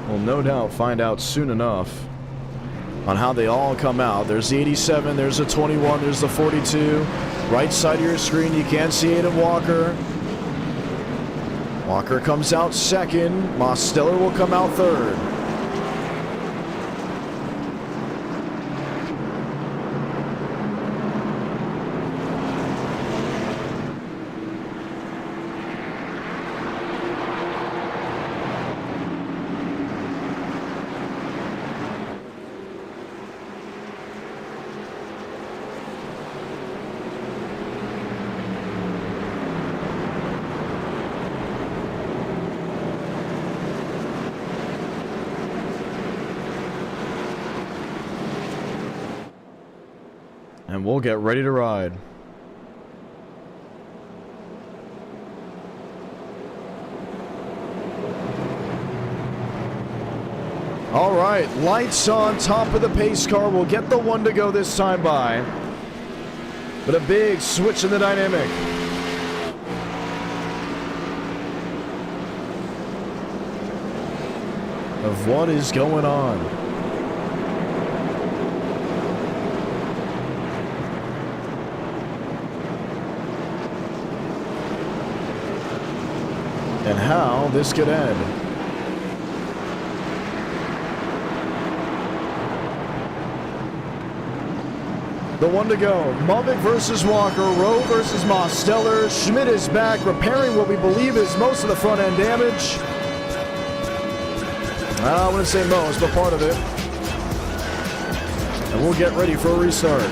We'll no doubt find out soon enough. on how they all come out. There's the 87, there's the 21, there's the 42. Right side of your screen, you can see Aiden Walker. Walker comes out second. Mosteller will come out third. And we'll get ready to ride. All right, lights on top of the pace car. We'll get the one to go this time by. But a big switch in the dynamic. Of what is going on. And how this could end. The one to go. Mubik versus Walker. Rowe versus Mosteller. Schmidt is back, repairing what we believe is most of the front end damage. I wouldn't say most, but part of it. And we'll get ready for a restart.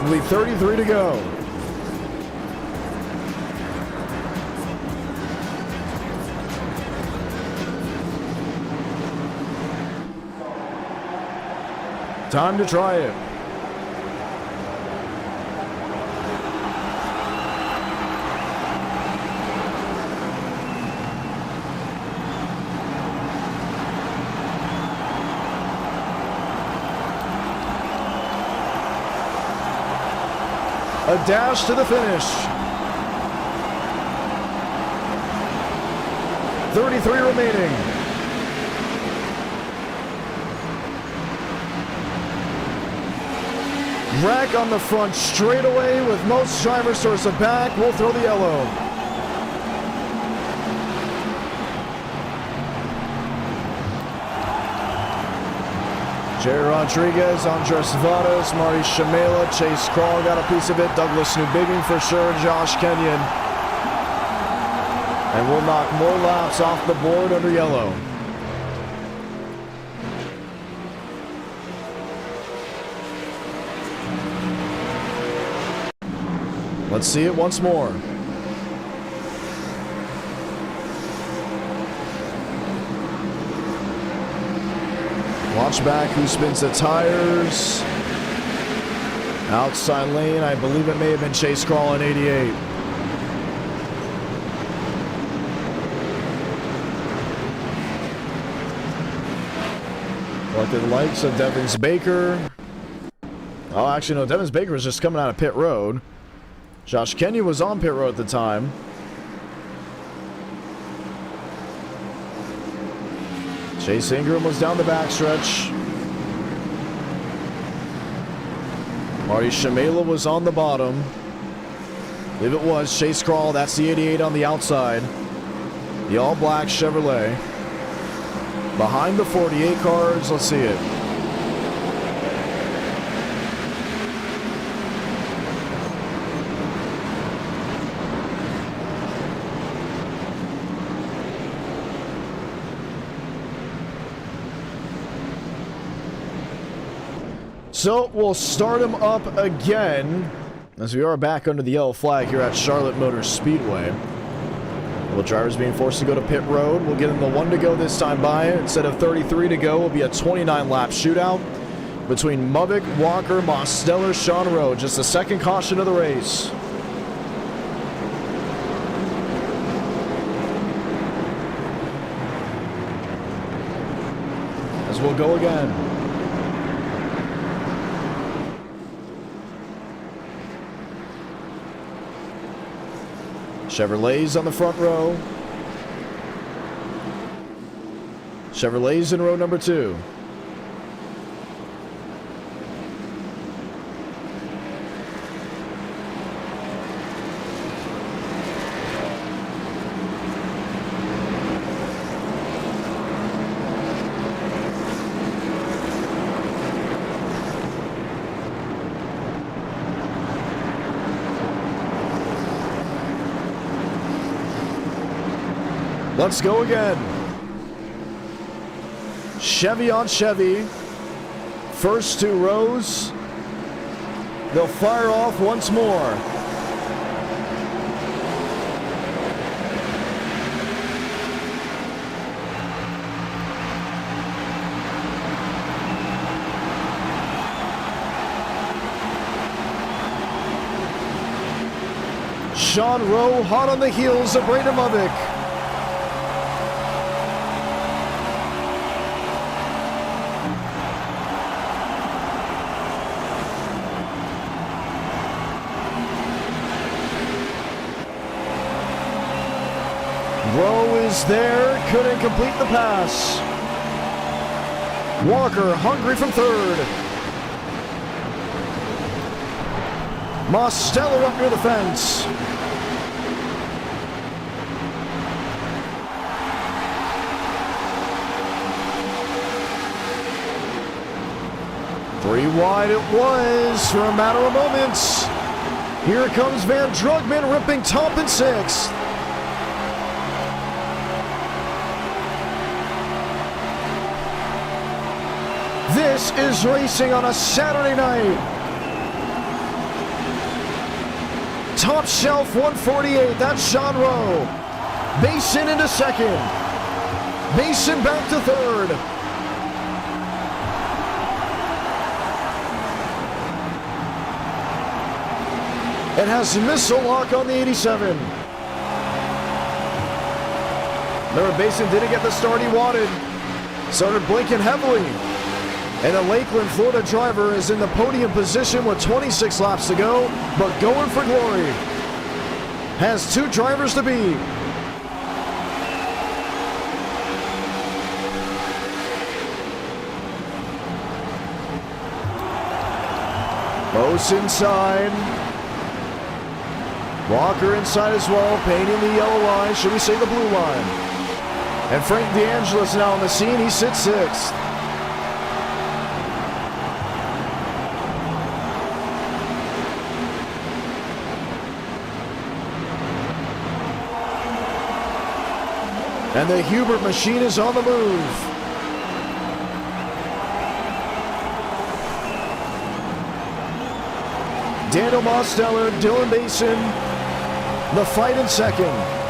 Only 33 to go. Time to try it. A dash to the finish. 33 remaining. Rack on the front straightaway with most drivers towards the back. We'll throw the yellow. Jerry Rodriguez, Andres Vadas, Marty Shamela, Chase Crawl got a piece of it. Douglas Newbigging for sure. Josh Kenyon. And we'll knock more laps off the board under yellow. Let's see it once more. Watch back who spins the tires. Outside lane, I believe it may have been Chase Crawl in 88. Collected the likes of Devins Baker. Oh, actually, no, Devins Baker was just coming out of pit road. Josh Kenyon was on pit road at the time. Chase Ingram was down the backstretch. Marty Shamela was on the bottom. I believe it was Chase Crawl. That's the 88 on the outside. The all-black Chevrolet. Behind the 48 cars, let's see it. So we'll start him up again as we are back under the yellow flag here at Charlotte Motor Speedway. Well, drivers being forced to go to pit road. We'll get him the one to go this time by. Instead of 33 to go, will be a 29-lap shootout between Mubik, Walker, Mosteller, Sean Rowe. Just the second caution of the race. will go again. Chevrolet's on the front row. Chevrolet's in row number 2. Let's go again. Chevy on Chevy. First 2 rows. They'll fire off once more. Sean Rowe hot on the heels of Bradomovic. Rowe is there, couldn't complete the pass. Walker hungry from 3rd. Mosteller up near the fence. Three wide it was for a matter of moments. Here comes Van Drugman ripping top in 6th. This is racing on a Saturday night. Top shelf 148, that's Sean Rowe. Basin into 2nd. Basin back to 3rd. It has missile lock on the 87. Remember, Basin didn't get the start he wanted. Started blinking heavily. And a Lakeland, Florida driver is in the podium position with 26 laps to go, but going for glory. Has 2 drivers to beat. Bose inside. Walker inside as well, painting the yellow line, should we say the blue line. And Frank DeAngelis now on the scene, he sits 6th. And the Hubert machine is on the move. Daniel Mosteller, Dylan Basin, the fight in 2nd.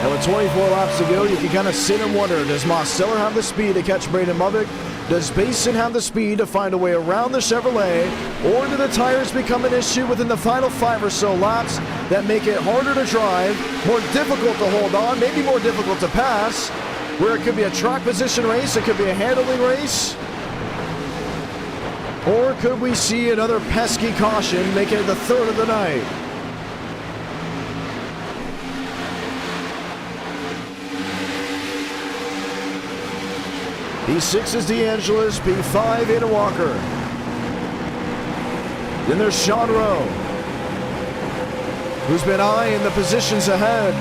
And with 24 laps to go, you can kind of sit and wonder, does Mosteller have the speed to catch Bradomovic? Does Basin have the speed to find a way around the Chevrolet? Or do the tires become an issue within the final 5 or so laps that make it harder to drive, more difficult to hold on, maybe more difficult to pass, where it could be a track position race, it could be a handling race? Or could we see another pesky caution making it the 3rd of the night? P6 is DeAngelis, P5 Aiden Walker. Then there's Sean Rowe, who's been eyeing the positions ahead.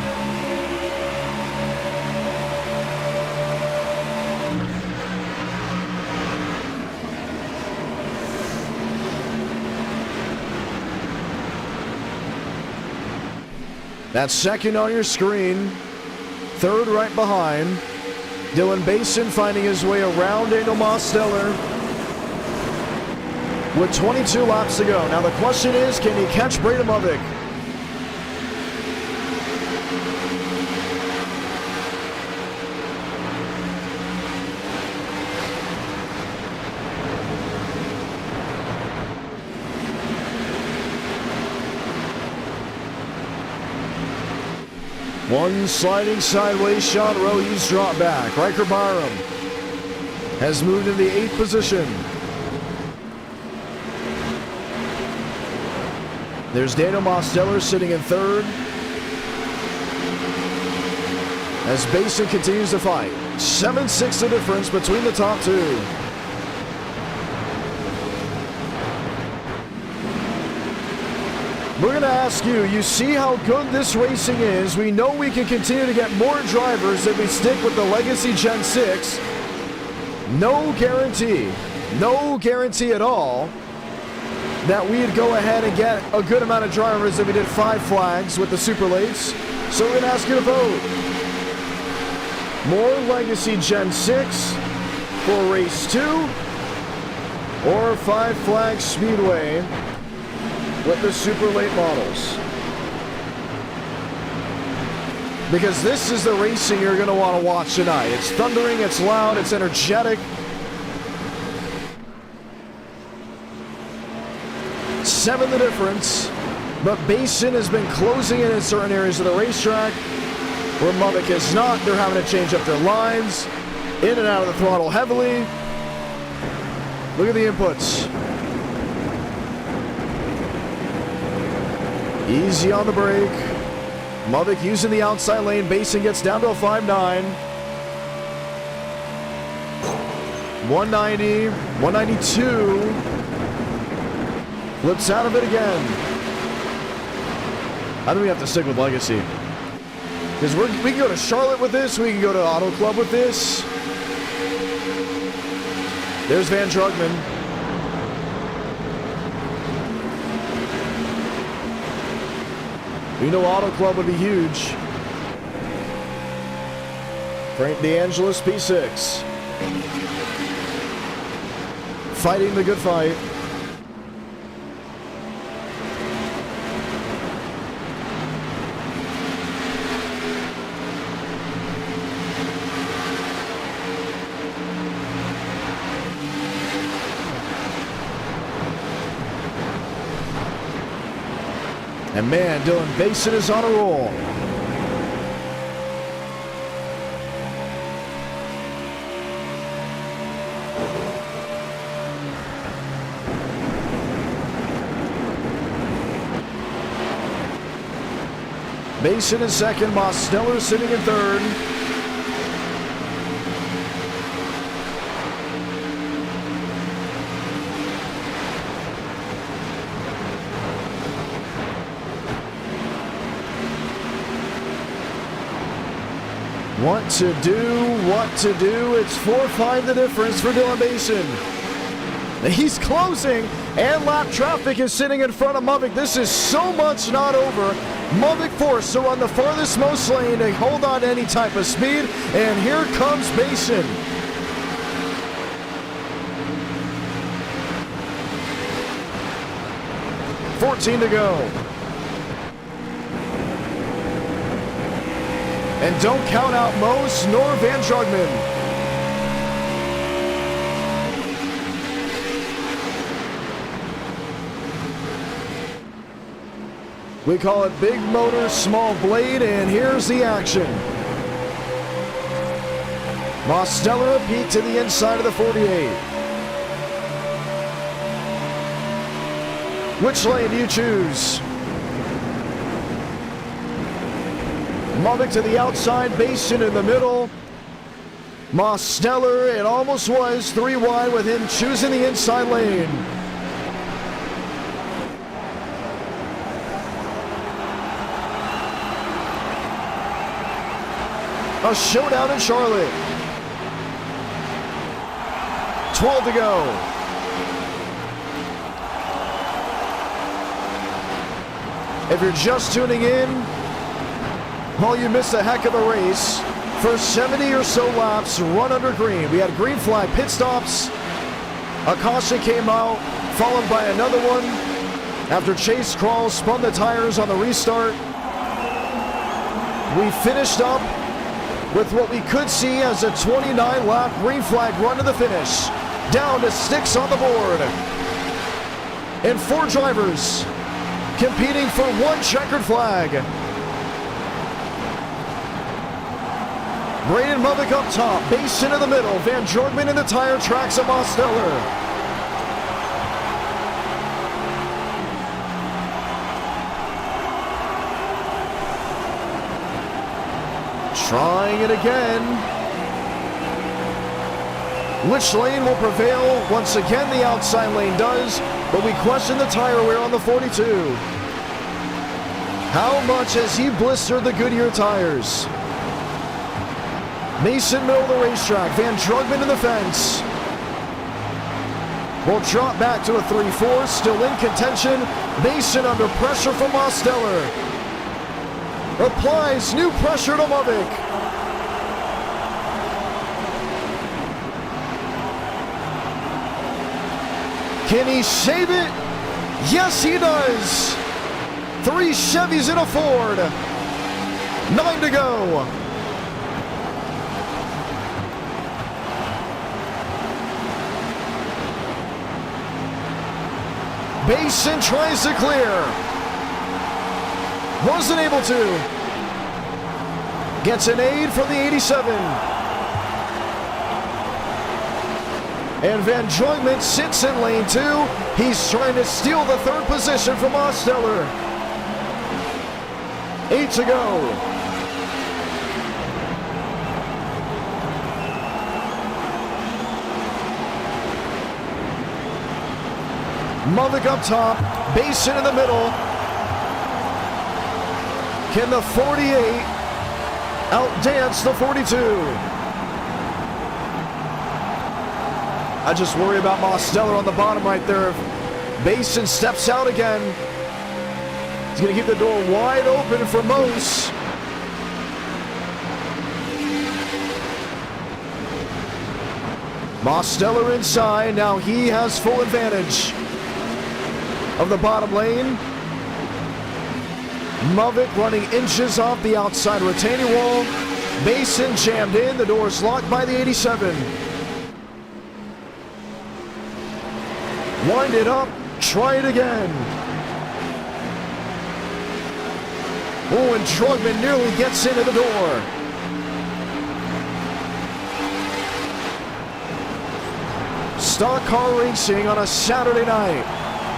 That's 2nd on your screen, 3rd right behind. Dylan Basin finding his way around Daniel Mosteller with 22 laps to go. Now the question is, can he catch Bradomovic? One sliding sideways shot, Rohe's drop back. Riker Byram has moved in the 8th position. There's Daniel Mosteller sitting in 3rd. As Basin continues to fight. 7-6 the difference between the top two. We're going to ask you, you see how good this racing is. We know we can continue to get more drivers if we stick with the Legacy Gen 6. No guarantee at all that we'd go ahead and get a good amount of drivers if we did 5 flags with the super lates. So we're going to ask you to vote. More Legacy Gen 6 for race 2 or 5 flag Speedway with the super late models. Because this is the racing you're going to want to watch tonight. It's thundering, it's loud, it's energetic. 7 the difference, but Basin has been closing in certain areas of the racetrack where Mubbock is not. They're having to change up their lines, in and out of the throttle heavily. Look at the inputs. Easy on the brake. Mubbock using the outside lane. Basin gets down to a 5.9. 190, 192. Flips out of it again. I think we have to stick with Legacy. Because we can go to Charlotte with this. We can go to Auto Club with this. There's Van Drugman. We know Auto Club would be huge. Frank DeAngelis, P6. Fighting the good fight. And man, Dylan Basin is on a roll. Basin in second, Mosteller sitting in third. What to do. It's 4-5 the difference for Dylan Basin. He's closing, and lap traffic is sitting in front of Mubbock. This is so much not over. Mubbock forced to run the farthest most lane to hold on to any type of speed, and here comes Basin. $14 to go. And don't count out Mose nor Van Drugman. We call it big motor, small blade, and here's the action. Mosteller a peak to the inside of the 48. Which lane do you choose? Mubbock to the outside, Basin in the middle. Mosteller, it almost was 3 wide with him choosing the inside lane. A showdown in Charlotte. 12 to go. If you're just tuning in, well, you missed a heck of a race. For 70 or so laps, run under green. We had green flag pit stops. A caution came out, followed by another one after Chase Crawl spun the tires on the restart. We finished up with what we could see as a 29-lap green flag run to the finish. Down to 6 on the board. And 4 drivers competing for 1 checkered flag. Braden Mubik up top, Basin in the middle, Van Jorgman in the tire tracks of Mosteller. Trying it again. Which lane will prevail? Once again, the outside lane does, but we question the tire wear on the 42. How much has he blistered the Goodyear tires? Mason, middle of the racetrack. Van Jorgman in the fence. Will drop back to a 3-4, still in contention. Mason under pressure from Mosteller. Applies new pressure to Mubik. Can he save it? Yes, he does. 3 Chevys and a Ford. 9 to go. Basin tries to clear. Wasn't able to. Gets an aid from the 87. And Van Jorgman sits in lane 2. He's trying to steal the 3rd position from Mosteller. 8 to go. Mubik up top, Basin in the middle. Can the 48 outdance the 42? I just worry about Mosteller on the bottom right there. If Basin steps out again, he's going to keep the door wide open for Mose. Mosteller inside. Now he has full advantage of the bottom lane. Mubik running inches off the outside retaining wall. Basin jammed in. The door is locked by the 87. Wind it up. Try it again. Oh, and Jorgman nearly gets into the door. Stock car racing on a Saturday night.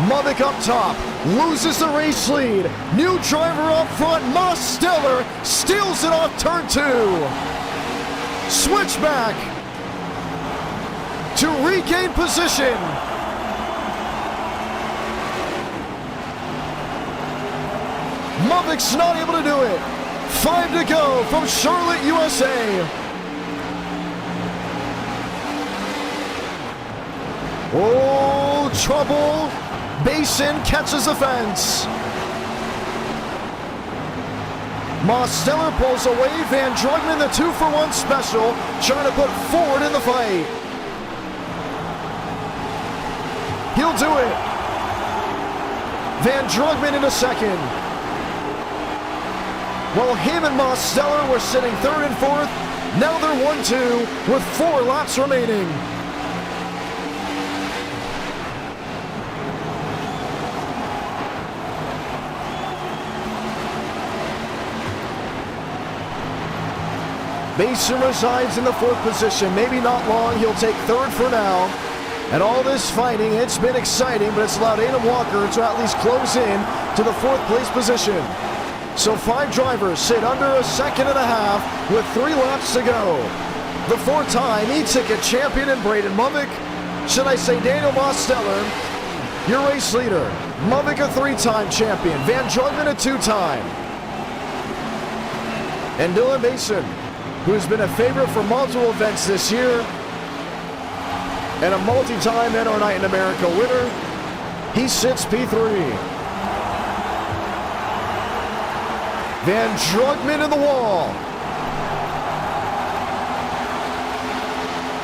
Mubik up top, loses the race lead. New driver up front, Mosteller steals it off turn 2. Switchback to regain position. Mubik's not able to do it. 5 to go from Charlotte, USA. Oh, trouble. Basin catches the fence. Mosteller pulls away. Van Jorgman, the 2-for-1 special, trying to put Ford in the fight. He'll do it. Van Jorgman into second. Well, him and Mosteller were sitting 3rd and 4th. Now they're 1-2 with 4 laps remaining. Basin resides in the 4th position. Maybe not long. He'll take 3rd for now. And all this fighting, it's been exciting, but it's allowed Adam Walker to at least close in to the 4th place position. So 5 drivers sit under a second and a half with 3 laps to go. The 4-time e-ticket champion in Braden Mubik. Should I say Daniel Mosteller, your race leader. Mubik a 3-time champion. Van Jorgman a 2-time. And Dylan Basin, who's been a favorite for multiple events this year and a multi-time NR Night in America winner, he sits P3. Van Jorgman in the wall.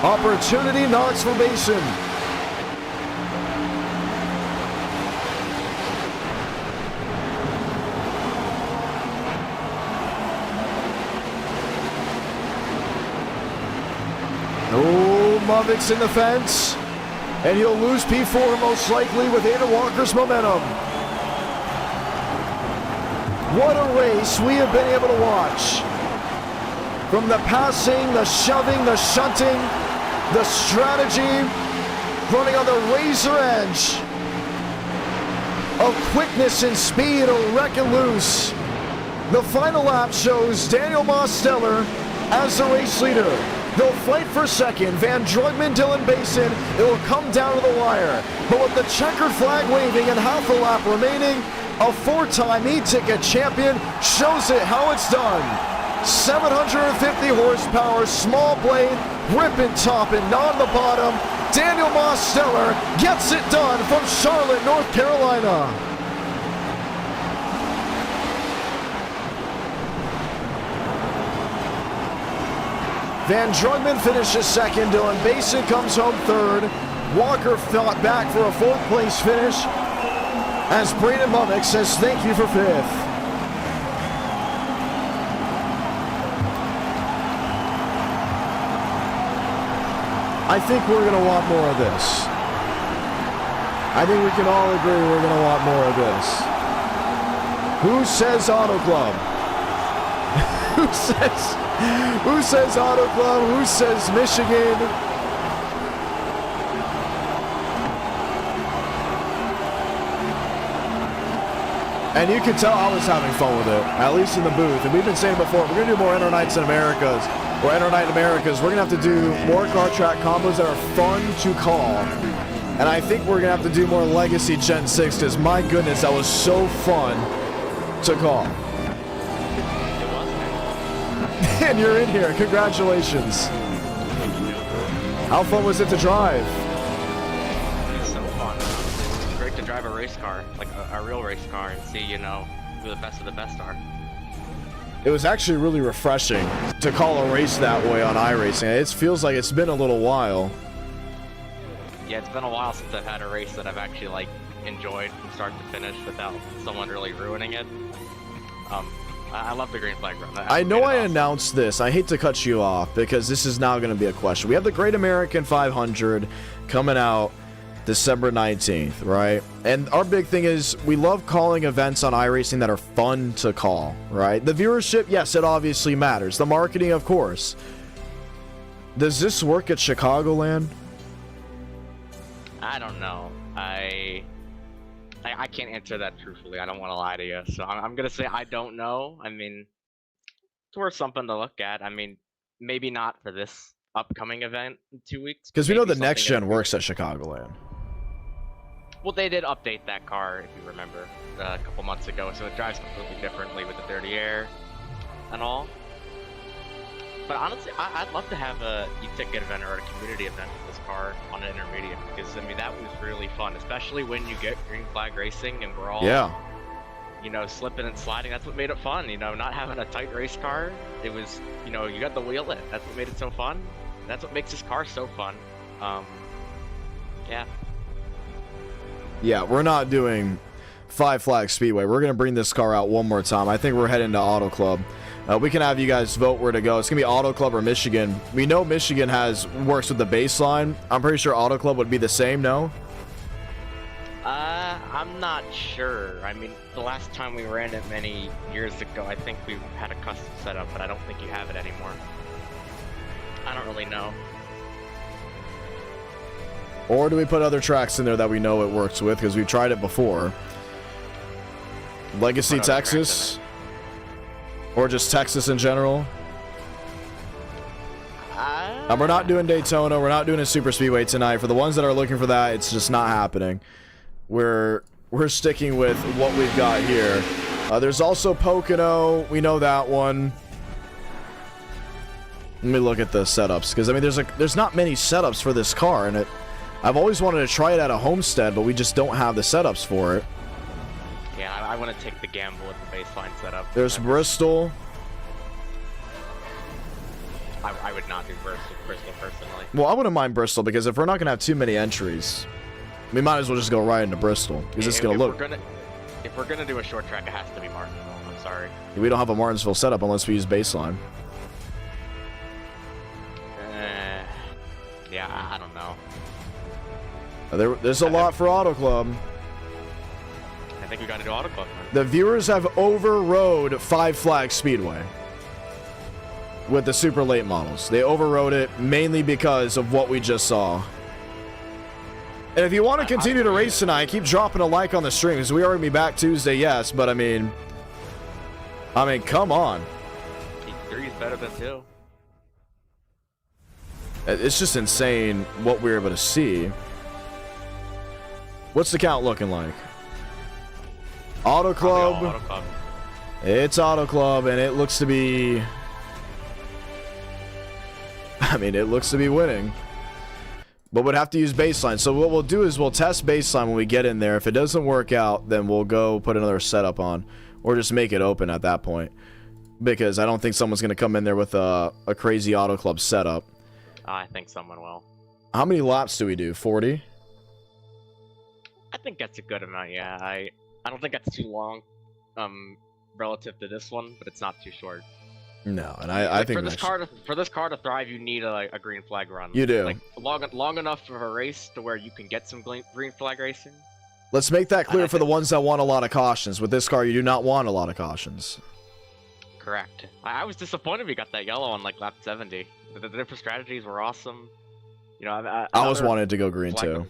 Opportunity knocks for Basin. Oh, Mubik's in the fence, and he'll lose P4 most likely with Adam Walker's momentum. What a race we have been able to watch. From the passing, the shoving, the shunting, the strategy, running on the razor edge of quickness and speed, will wreck it loose. The final lap shows Daniel Mosteller as the race leader. They'll fight for second. Van Drugman, Dylan Basin. It will come down to the wire. But with the checkered flag waving and half a lap remaining, a four-time e-ticket champion shows it how it's done. 750 horsepower, small blade, ripping top and on the bottom. Daniel Mosteller gets it done from Charlotte, North Carolina. Van Drugman finishes second. Dylan Basin comes home third. Walker fought back for a fourth place finish as Braden Mummick says thank you for fifth. I think we're going to want more of this. I think we can all agree we're going to want more of this. Who says Auto Club? Who says Auto Club? Who says Michigan? And you can tell I was having fun with it, at least in the booth. And we've been saying before, we're going to do more Inter Nights in Americas. Or Inter Night Americas. We're going to have to do more car track combos that are fun to call. And I think we're going to have to do more Legacy Gen 6 because, my goodness, that was so fun to call. And you're in here. Congratulations. How fun was it to drive? It's so fun. It's great to drive a race car, like a real race car, and see, you know, who the best of the best are. It was actually really refreshing to call a race that way on iRacing. It feels like it's been a little while. Yeah, it's been a while since I've had a race that I've actually, like, enjoyed from start to finish without someone really ruining it. I love the green flag run. I know I announced this. I hate to cut you off because this is now going to be a question. We have the Great American 500 coming out December 19th, right? And our big thing is we love calling events on iRacing that are fun to call, right? The viewership, yes, it obviously matters. The marketing, of course. Does this work at Chicagoland? I don't know. I can't answer that truthfully. I don't want to lie to you. So I'm going to say I don't know. I mean, it's worth something to look at. I mean, maybe not for this upcoming event in 2 weeks. Because we know the next gen works at Chicagoland. Well, they did update that car, if you remember, a couple months ago, so it drives completely differently with the dirty air and all. But honestly, I'd love to have a e-ticket event or a community event with this car on an intermediate, because, I mean, that was really fun, especially when you get green flag racing and we're all, you know, slipping and sliding. That's what made it fun, you know, not having a tight race car. It was, you know, you got the wheel in. That's what made it so fun. That's what makes this car so fun. Yeah. Yeah, we're not doing Five Flag Speedway. We're going to bring this car out one more time. I think we're heading to Auto Club. We can have you guys vote where to go. It's going to be Auto Club or Michigan. We know Michigan works with the baseline. I'm pretty sure Auto Club would be the same, no? I'm not sure. I mean, the last time we ran it many years ago, I think we had a custom setup, but I don't think you have it anymore. I don't really know. Or do we put other tracks in there that we know it works with? Because we've tried it before. Legacy Texas? Or just Texas in general? We're not doing Daytona. We're not doing a super speedway tonight. For the ones that are looking for that, it's just not happening. We're sticking with what we've got here. There's also Pocono. We know that one. Let me look at the setups, because I mean, there's not many setups for this car, and I've always wanted to try it at a Homestead, but we just don't have the setups for it. Yeah, I want to take the gamble with the baseline setup. There's Bristol. I would not do Bristol personally. Well, I wouldn't mind Bristol, because if we're not going to have too many entries, we might as well just go right into Bristol, because it's going to look... If we're going to do a short track, it has to be Martinsville. I'm sorry. We don't have a Martinsville setup unless we use baseline. Yeah, I don't know. There's a lot for Auto Club. I think we got to do Auto Club, man. The viewers have overrode Five Flag Speedway. with the super late models. They overrode it mainly because of what we just saw. And if you want to continue to race tonight, keep dropping a like on the stream, because we are going to be back Tuesday, yes, but I mean, come on. T3 is better than 2. It's just insane what we're able to see. What's the count looking like? Auto Club. Auto Club. It's Auto Club, and it looks to be... I mean, it looks to be winning. But we'd have to use baseline. So what we'll do is we'll test baseline when we get in there. If it doesn't work out, then we'll go put another setup on. Or just make it open at that point. Because I don't think someone's going to come in there with a crazy Auto Club setup. I think someone will. How many laps do we do? 40? I think that's a good amount, yeah. I don't think that's too long, relative to this one, but it's not too short. No, and I think for this car to thrive, you need a green flag run. You do. Like long enough for a race to where you can get some green flag racing. Let's make that clear for the ones that want a lot of cautions. With this car, you do not want a lot of cautions. Correct. I was disappointed we got that yellow on like lap 70. The different strategies were awesome. You know, I always wanted to go green too.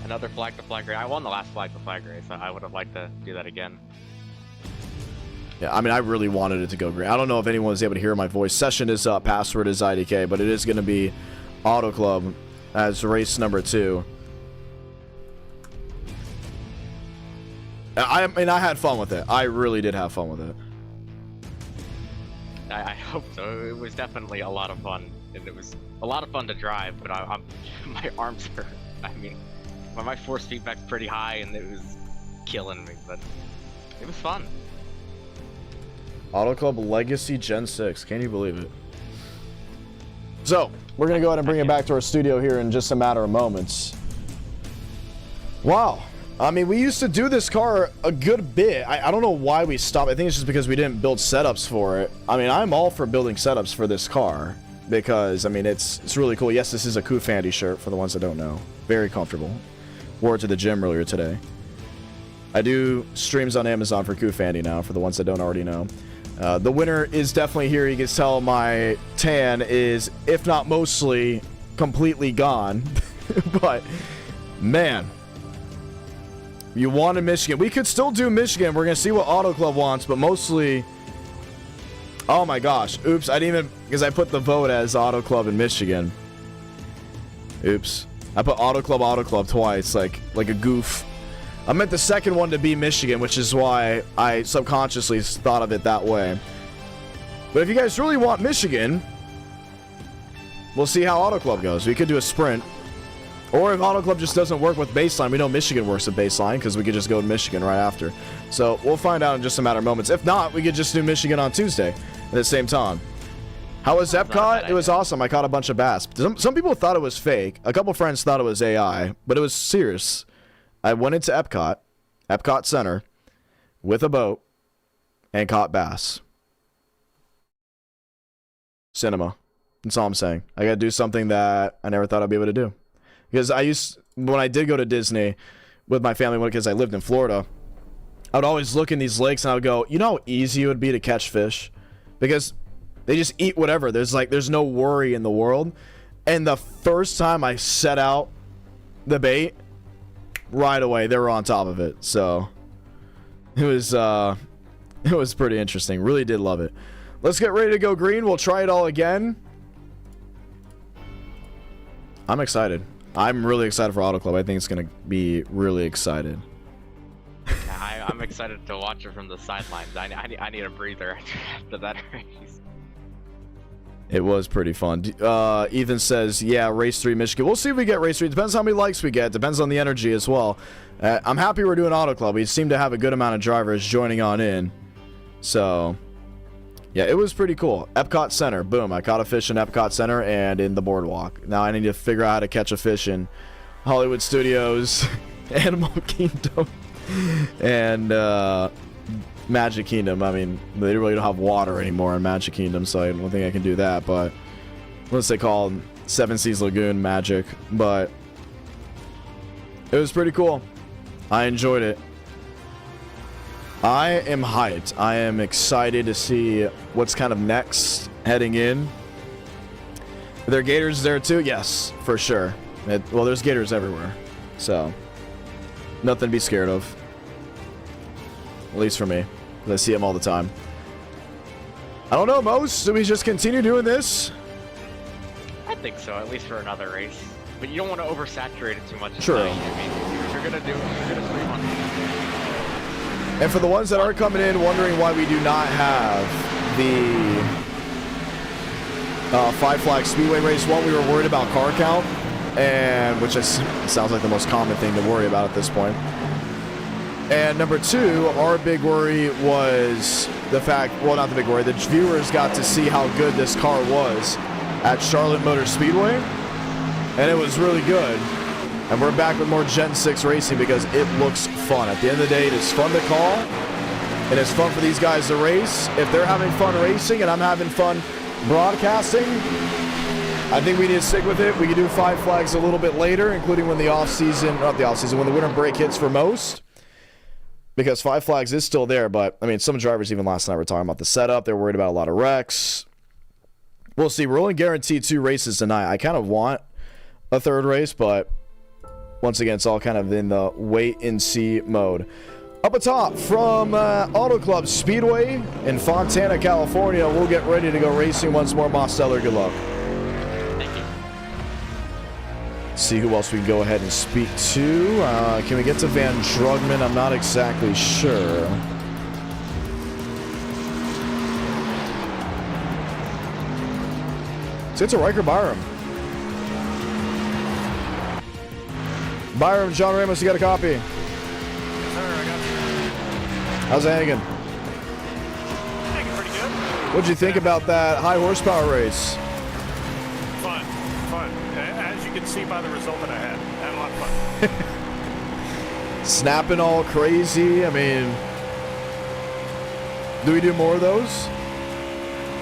Another flag to flag race. I won the last flag to flag race. I would have liked to do that again. Yeah, I mean, I really wanted it to go green. I don't know if anyone was able to hear my voice. Session is up, password is IDK, but it is going to be Auto Club as race number 2. I mean, I had fun with it. I really did have fun with it. I hope so. It was definitely a lot of fun, and it was a lot of fun to drive. But my arms hurt. I mean, my force feedback's pretty high, and it was killing me. But it was fun. Auto Club Legacy Gen 6. Can you believe it? So, we're going to go ahead and bring it back to our studio here in just a matter of moments. Wow. I mean, we used to do this car a good bit. I don't know why we stopped. I think it's just because we didn't build setups for it. I mean, I'm all for building setups for this car because, I mean, it's really cool. Yes, this is a Koofandy shirt for the ones that don't know. Very comfortable. Wore it to the gym earlier today. I do streams on Amazon for Koofandy now, for the ones that don't already know. The winner is definitely here. You can tell my tan is, if not mostly, completely gone. But, man, you wanted Michigan. We could still do Michigan. We're going to see what Auto Club wants, but mostly... Oh my gosh. Oops, I didn't even... Because I put the vote as Auto Club in Michigan. Oops. I put Auto Club twice, like a goof. I meant the second one to be Michigan, which is why I subconsciously thought of it that way. But if you guys really want Michigan, we'll see how Auto Club goes. We could do a sprint. Or if Auto Club just doesn't work with baseline, we know Michigan works with baseline because we could just go to Michigan right after. So we'll find out in just a matter of moments. If not, we could just do Michigan on Tuesday at the same time. How was Epcot? It was awesome. I caught a bunch of bass. Some people thought it was fake. A couple friends thought it was AI, but it was serious. I went into Epcot Center, with a boat, and caught bass. Cinema. That's all I'm saying. I gotta do something that I never thought I'd be able to do. Because when I did go to Disney with my family, because I lived in Florida, I would always look in these lakes and I would go, you know how easy it would be to catch fish? Because they just eat whatever. There's no worry in the world. And the first time I set out the bait, right away they were on top of it. So it was pretty interesting. Really did love it. Let's get ready to go green. We'll try it all again. I'm excited. I'm really excited for Auto Club. I think it's going to be really excited. Yeah, I'm excited to watch it from the sidelines. I need a breather after that race. It was pretty fun. Ethan says, yeah, race 3 Michigan. We'll see if we get race 3. Depends how many likes we get. Depends on the energy as well. I'm happy we're doing Auto Club. We seem to have a good amount of drivers joining on in. So, yeah, it was pretty cool. Epcot Center. Boom. I caught a fish in Epcot Center and in the boardwalk. Now I need to figure out how to catch a fish in Hollywood Studios, Animal Kingdom, and Magic Kingdom. I mean, they really don't have water anymore in Magic Kingdom, so I don't think I can do that. But unless they call Seven Seas Lagoon Magic. But it was pretty cool. I enjoyed it. I am hyped. I am excited to see what's kind of next heading in. Are there gators there too? Yes, for sure. Well, there's gators everywhere, so nothing to be scared of. At least for me, because I see them all the time. I don't know, Mos. Do we just continue doing this? I think so, at least for another race. But you don't want to oversaturate it too much. True. I mean, if you're gonna stream on. And for the ones that are coming in wondering why we do not have the Five Flag Speedway race, one, we were worried about car count, and which sounds like the most common thing to worry about at this point. And number two, our big worry was the fact, well, not the big worry, the viewers got to see how good this car was at Charlotte Motor Speedway, and it was really good. And we're back with more Gen 6 racing because it looks fun. At the end of the day, it is fun to call, and it's fun for these guys to race. If they're having fun racing and I'm having fun broadcasting, I think we need to stick with it. We can do Five Flags a little bit later, including when the off-season, not the off-season, when the winter break hits for most. Because Five Flags is still there, but, I mean, some drivers even last night were talking about the setup. They're worried about a lot of wrecks. We'll see. We're only guaranteed 2 races tonight. I kind of want a third race, but once again, it's all kind of in the wait-and-see mode. Up atop from Auto Club Speedway in Fontana, California, we'll get ready to go racing once more. Mosteller, good luck. Thank you. See who else we can go ahead and speak to. Can we get to Van Drugman? I'm not exactly sure. Let's get to Riker Byram. Byram, John Ramos, you got a copy? Yes, sir, I got you. How's it hanging? Hanging pretty good. What'd you think about that high horsepower race? Fun. As you can see by the result that I had a lot of fun. Snapping all crazy. I mean, do we do more of those?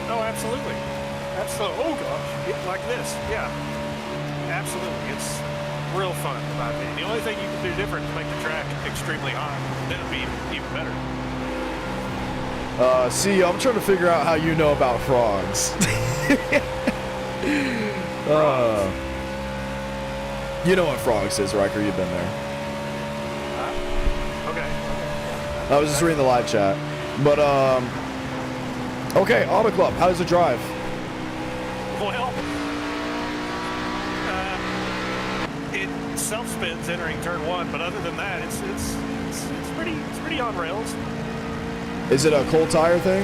Oh, absolutely. Oh, gosh. Like this. Yeah. Absolutely. It's real fun about it. The only thing you can do different is make the track extremely hot. Then it'll be even better. See, I'm trying to figure out how you know about frogs. You know what frogs is, Riker. You've been there. Okay. I was just reading the live chat. But, okay, Auto Club, how does it drive? Well, it self-spins entering turn 1, but other than that, it's pretty on rails. Is it a cold tire thing?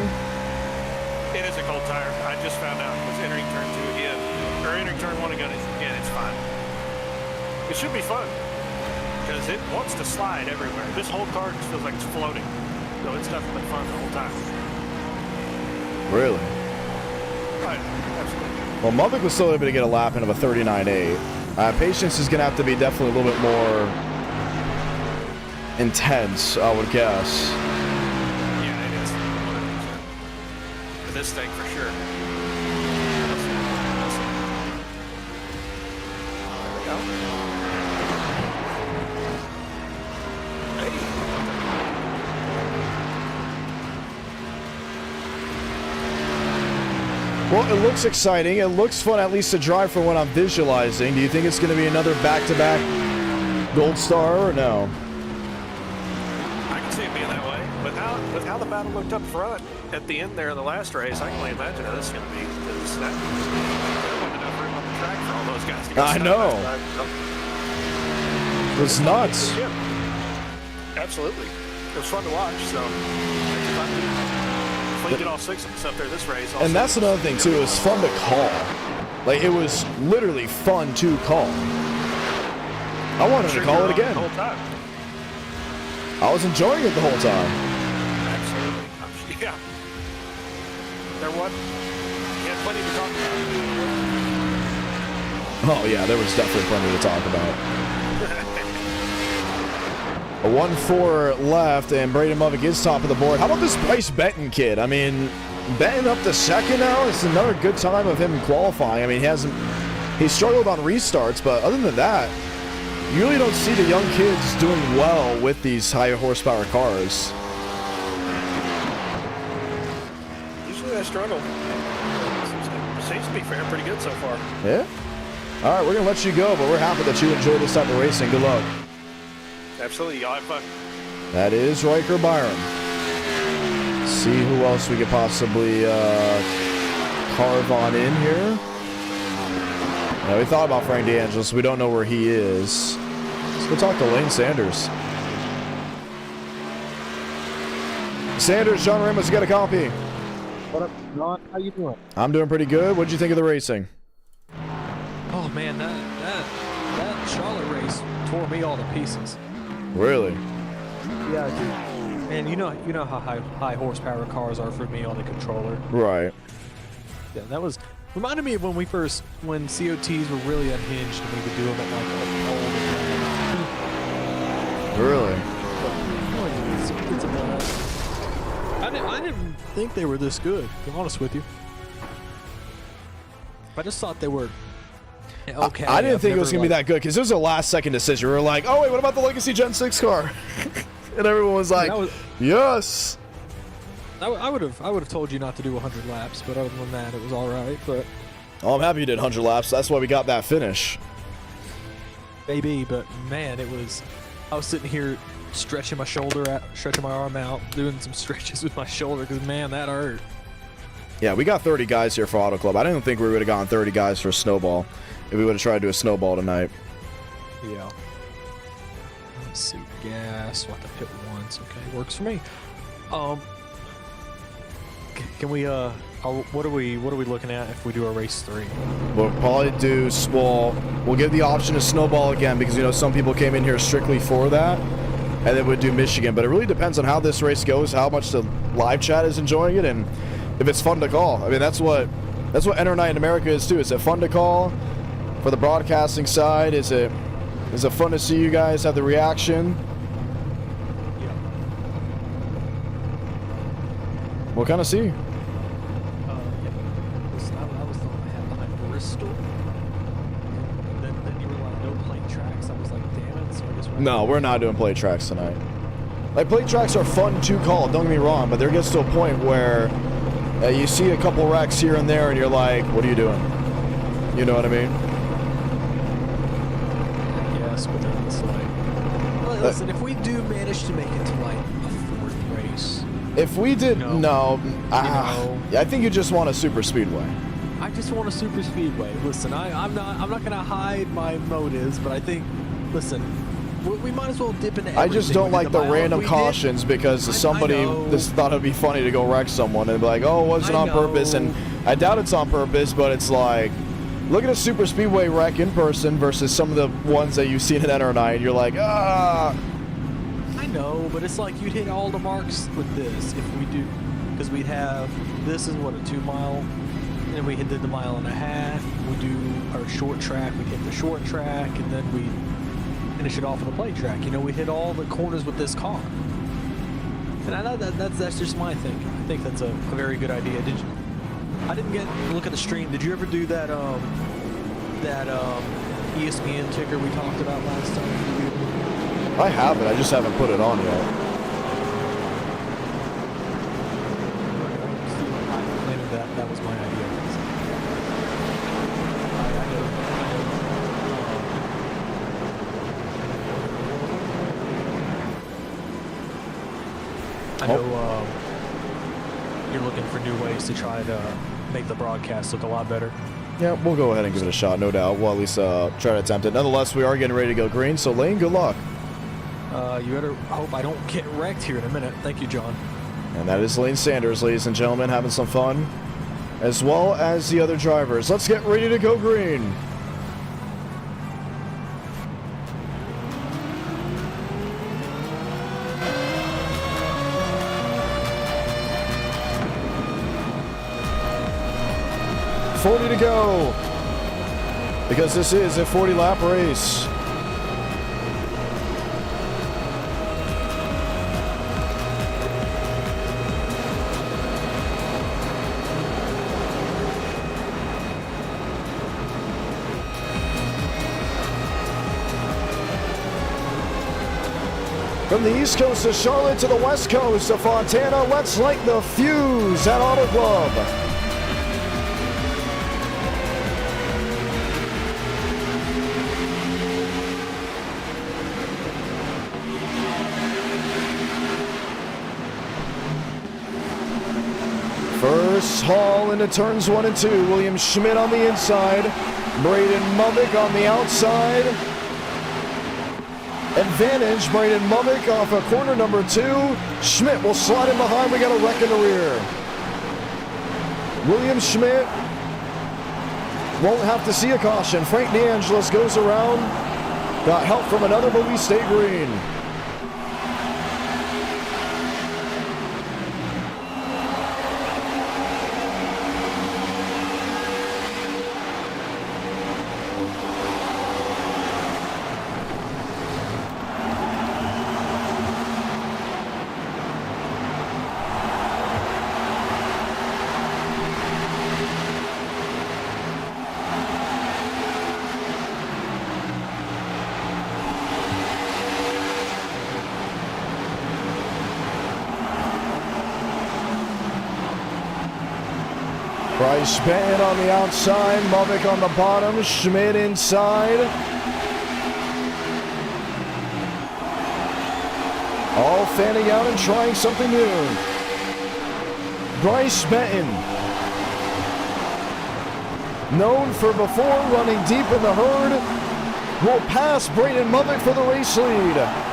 It is a cold tire. I just found out it was entering turn 2 again, or entering turn 1 again. It's fine. It should be fun because it wants to slide everywhere. This whole car just feels like it's floating, so it's nothing but fun the whole time. Really? Right, absolutely. Well, Mubbock was still able to get a lap in of a 39.8. Patience is going to have to be definitely a little bit more intense, I would guess. Yeah, it is. 100%. For this thing, for sure. There we go. Well, it looks exciting. It looks fun, at least to drive for what I'm visualizing. Do you think it's going to be another back-to-back Gold Star or no? I can see it being that way. With how the battle looked up front at the end there in the last race, I can only imagine how this is going to be. Because there wasn't enough room on the track for all those guys to get I know. It was nuts. Yeah. Absolutely. It was fun to watch, so if we get all 6 of us up there this race. And that's another thing, too. It was fun to call. Like, it was literally fun to call. I wanted to call it again. The whole time. I was enjoying it the whole time. Absolutely. Yeah. There was. You had plenty to talk about. Oh, yeah, there was definitely plenty to talk about. A 1-4 left, and Braden Mubbock is top of the board. How about this Bryce Benton kid? I mean, Benton up to second now. It's another good time of him qualifying. I mean, he struggled on restarts, but other than that, you really don't see the young kids doing well with these high horsepower cars. Usually I struggle. Seems to be fair, pretty good so far. Yeah? All right, we're going to let you go, but we're happy that you enjoy this type of racing. Good luck. Absolutely. Y'all have fun. That is Riker Byron. See who else we could possibly carve on in here. Now, we thought about Frank DeAngelis. We don't know where he is. Let's go talk to Lane Sanders. Sanders, John Ramos, you got a copy. What up, John? How you doing? I'm doing pretty good. What did you think of the racing? Oh man, that Charlotte race tore me all to pieces. Really? Yeah, dude. And you know how high horsepower cars are for me on the controller. Right. Yeah, that was reminded me of when COTs were really unhinged and we would do them at like Really? it's a blast. I didn't think they were this good, to be honest with you. I just thought they were okay. I didn't think it was going to be that good because it was a last-second decision. We were like, oh, wait, what about the Legacy Gen 6 car? And everyone was like, yes. I would have told you not to do 100 laps, but other than that, it was all right. But oh, I'm happy you did 100 laps. That's why we got that finish. Maybe, but man, I was sitting here stretching my arm out, doing some stretches with my shoulder because man, that hurt. Yeah, we got 30 guys here for Auto Club. I didn't think we would have gotten 30 guys for a snowball if we would have tried to do a snowball tonight. Yeah. Let's see, gas. We'll have to hit once. Okay, works for me. Can we what are we looking at if we do a race 3? We'll probably do we'll give the option to snowball again because some people came in here strictly for that, and then we'll do Michigan. But it really depends on how this race goes, how much the live chat is enjoying it, and if it's fun to call. I mean, that's what Enter Night in America is too. Is it fun to call for the broadcasting side? Is it fun to see you guys have the reaction? Yeah. We'll kind of see. Yeah. Listen, I was the one I had behind Bristol. And then you were like, no plate tracks. I was like, damn it. So I guess No, we're not doing plate tracks tonight. Like, plate tracks are fun to call, don't get me wrong, but there gets to a point where you see a couple wrecks here and there and you're like, what are you doing? You know what I mean? Yes, but then it's like, well, listen, if we do manage to make it to like a 4th race. If we did, no. I think you just want a super speedway. I just want a super speedway. Listen, I'm not gonna hide my motives, but I think, listen, we might as well dip into everything. I just don't like the random We cautions because somebody just thought it'd be funny to go wreck someone and be like, oh, it wasn't on purpose. And I doubt it's on purpose, but it's like, look at a super speedway wreck in person versus some of the ones that you've seen at Enter Night. You're like, ah. I know, but it's like you'd hit all the marks with this if we do, because we'd have, this is what, a 2 mile, and then we hit the 1.5 miles. We do our short track, we hit the short track, and then we finish it off with a plate track. We hit all the corners with this car. And I know that's just my thinking. I think that's a very good idea. I didn't get to look at the stream. Did you ever do that ESPN ticker we talked about last time? I haven't. I just haven't put it on yet. That was my idea. I know you're looking for new ways to try to make the broadcast look a lot better. Yeah, we'll go ahead and give it a shot, no doubt. We'll at least try to attempt it. Nonetheless, we are getting ready to go green, so Lane, good luck. You better hope I don't get wrecked here in a minute. Thank you, John. And that is Lane Sanders, ladies and gentlemen, having some fun, as well as the other drivers. Let's get ready to go green. .40 to go, because this is a 40-lap race. From the East Coast of Charlotte to the West Coast of Fontana, let's light the fuse at Auto Club. Hall into turns 1 and 2. William Schmidt on the inside. Braden Mubbock on the outside. Advantage, Braden Mubbock off of corner number 2. Schmidt will slide in behind. We got a wreck in the rear. William Schmidt won't have to see a caution. Frank DeAngelis goes around. Got help from another Belize State Green. Bryce Benton on the outside, Mubbock on the bottom, Schmidt inside. All fanning out and trying something new. Bryce Benton, known for before running deep in the herd, will pass Braden Mubbock for the race lead.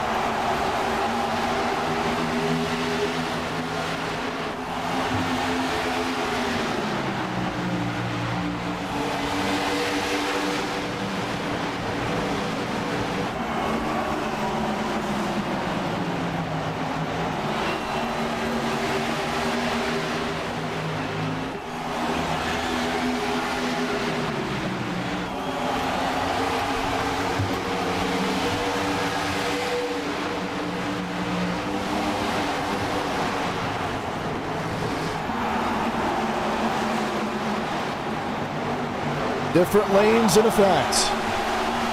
Different lanes in effect.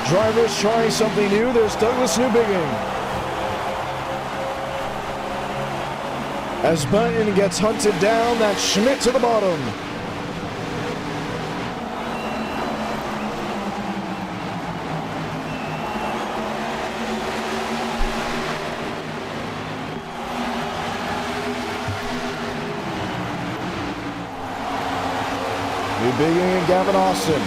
Drivers trying something new. There's Douglas Newbigging. As Benton gets hunted down, that's Schmidt to the bottom. Newbigging and Gavin Austin.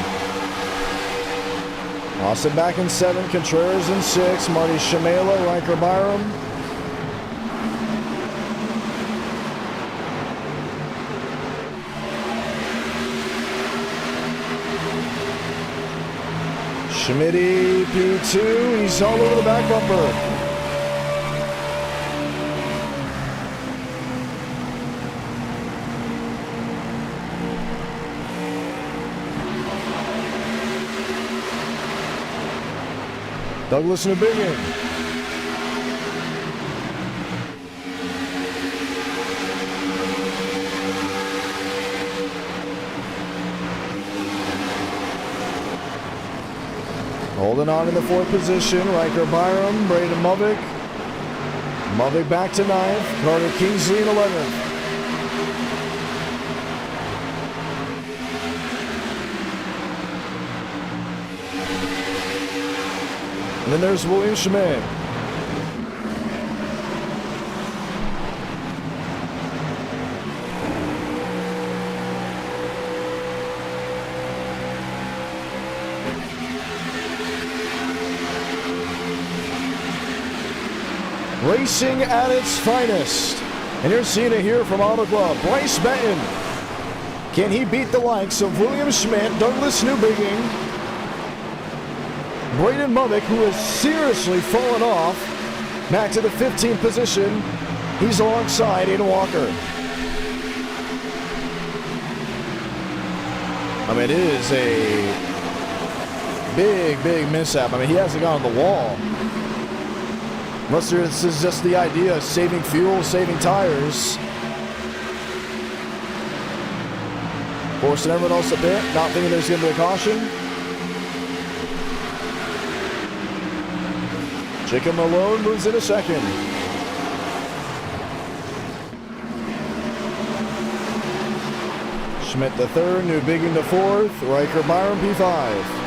Austin back in 7, Contreras in 6, Marty Shamela, Riker Byram. Schmitty P2, he's all over the back bumper. Douglas Newbigging. Holding on in the 4th position, Riker Byram, Braden Mubbock. Mubbock back to 9th, Carter Kingsley in 11th. And then there's William Schmidt. Racing at its finest. And you're seeing it here from Auto Club. Bryce Benton. Can he beat the likes of William Schmidt, Douglas Newbigging, Braden Mubbock, who has seriously fallen off, back to the 15th position. He's alongside Aiden Walker. I mean, it is a big mishap. I mean, he hasn't gone on the wall. Unless this is just the idea of saving fuel, saving tires. Forcing everyone else to pit, not thinking there's going to be a caution. Jacob Malone moves in a 2nd. Schmidt the 3rd, Newbigging the 4th, Riker Byram P5.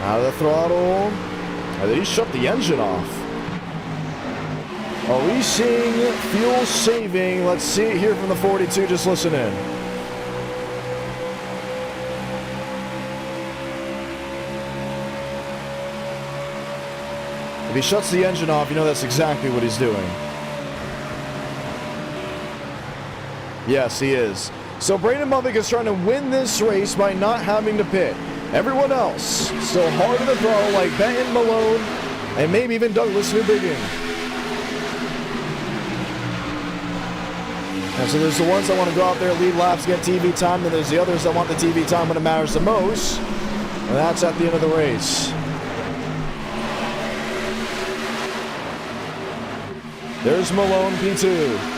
Out of the throttle. He shut the engine off. Are we seeing fuel saving? Let's see it here from the 42. Just listen in. If he shuts the engine off, you know that's exactly what he's doing. Yes, he is. So Brandon Mumford is trying to win this race by not having to pit. Everyone else still hard to the throttle, like Benton, Malone, and maybe even Douglas Newbigging. And so there's the ones that want to go out there, lead laps, get TV time, and there's the others that want the TV time when it matters the most. And that's at the end of the race. There's Malone, P2.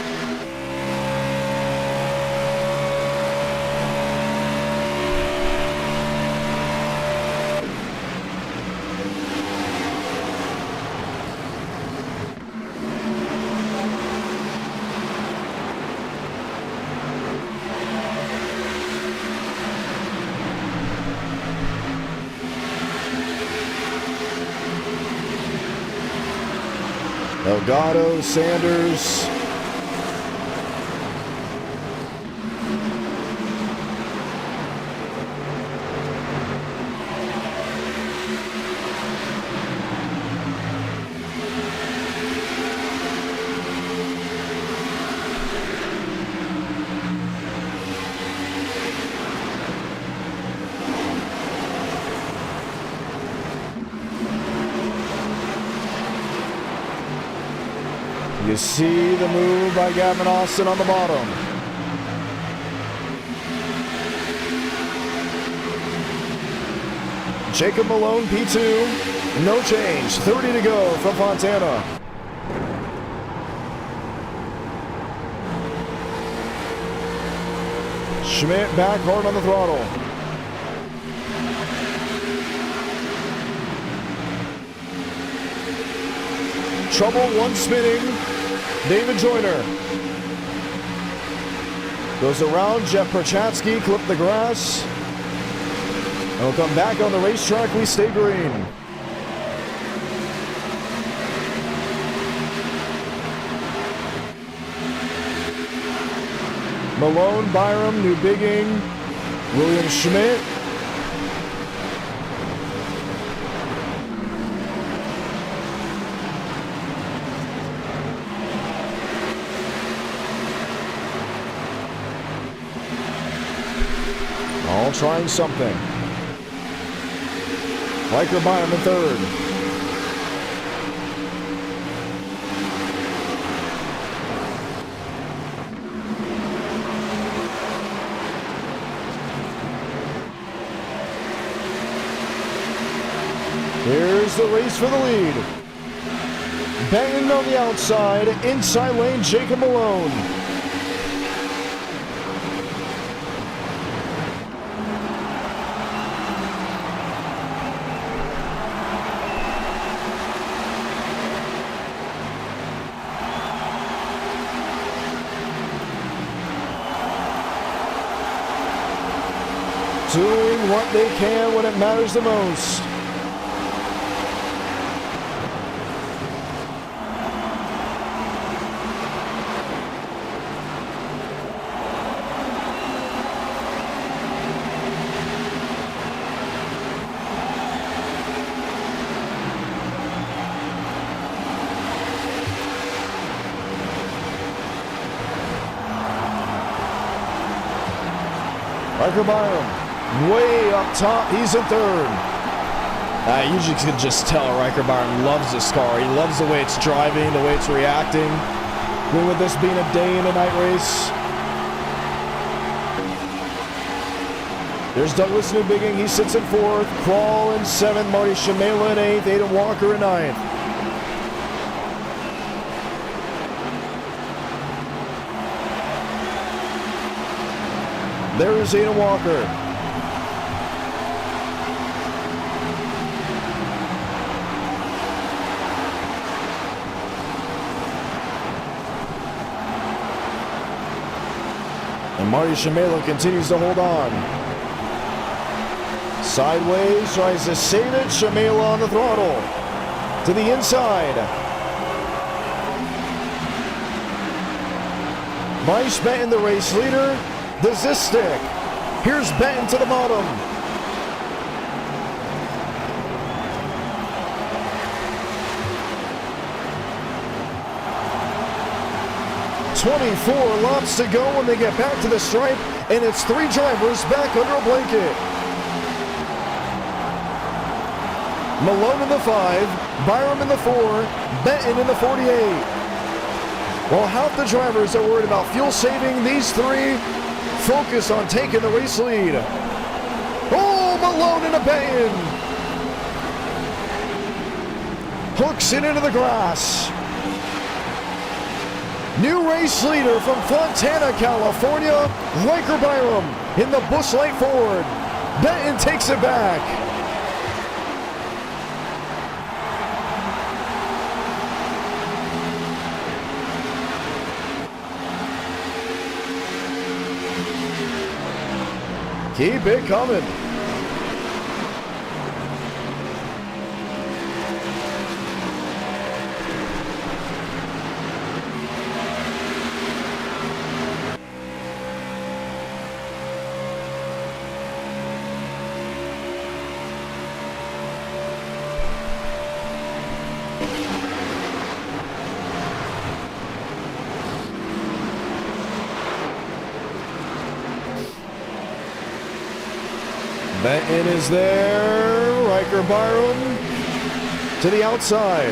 Delgado, Sanders. You see the move by Gavin Austin on the bottom. Jacob Malone, P2. No change. 30 to go from Fontana. Schmidt back hard on the throttle. Trouble, one spinning. David Joyner goes around. Jeff Perchatsky clipped the grass. And we'll come back on the racetrack. We stay green. Malone, Byram, Newbigging, William Schmidt. All trying something. Riker Byram in third. Here's the race for the lead. Banging on the outside, inside lane, Jacob Malone. Doing what they can when it matters the most. Riker Byram. Way up top, he's in third. You can just tell Riker Byram loves this car. He loves the way it's driving, the way it's reacting. Even with this being a day and a night race. There's Douglas Newbigging, he sits in fourth. Crawl in seventh, Marty Shamela in eighth, Aidan Walker in ninth. There is Aidan Walker. And Marty Shamela continues to hold on. Sideways, tries to save it. Shamela on the throttle. To the inside. Bryce Benton, the race leader. The stick. Here's Benton to the bottom. .24 laps to go when they get back to the stripe, and it's 3 drivers back under a blanket. Malone in the 5, Byram in the 4, Benton in the 48. While half the drivers are worried about fuel saving, these 3 focus on taking the race lead. Oh, Malone into Benton. Hooks it into the grass. New race leader from Fontana, California, Riker Byram in the Busch Light Ford. Benton takes it back. Keep it coming. Benton is there. Riker Byram to the outside.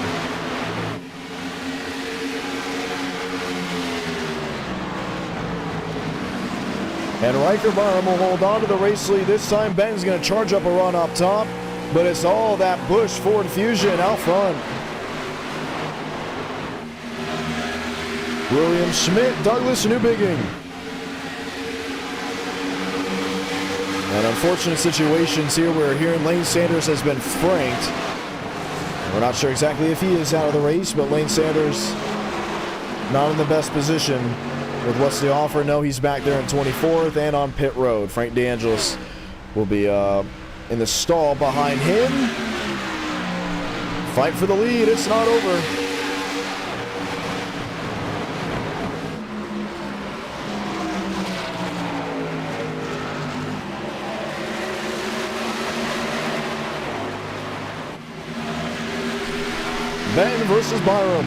And Riker Byram will hold on to the race lead this time. Benton's going to charge up a run up top, but it's all that Busch Ford Fusion out front. William Schmidt, Douglas Newbigging. And unfortunate situations here. We're hearing Lane Sanders has been franked. We're not sure exactly if he is out of the race, but Lane Sanders not in the best position with what's the offer. No, he's back there in 24th and on pit road. Frank DeAngelis will be in the stall behind him. Fight for the lead. It's not over. Benton versus Byram.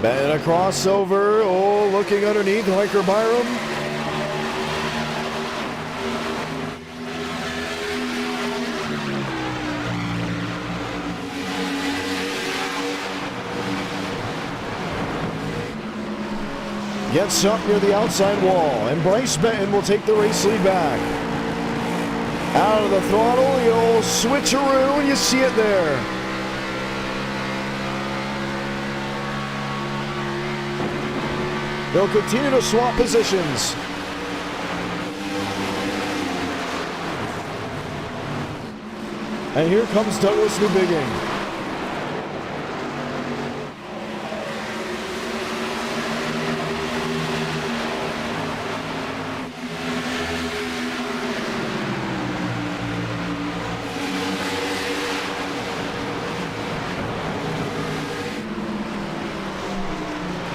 Benton a crossover. Oh, looking underneath. Riker Byram. Gets up near the outside wall, and Bryce Benton will take the race lead back. Out of the throttle, the old switcheroo, and you see it there. They'll continue to swap positions. And here comes Douglas Newbigging.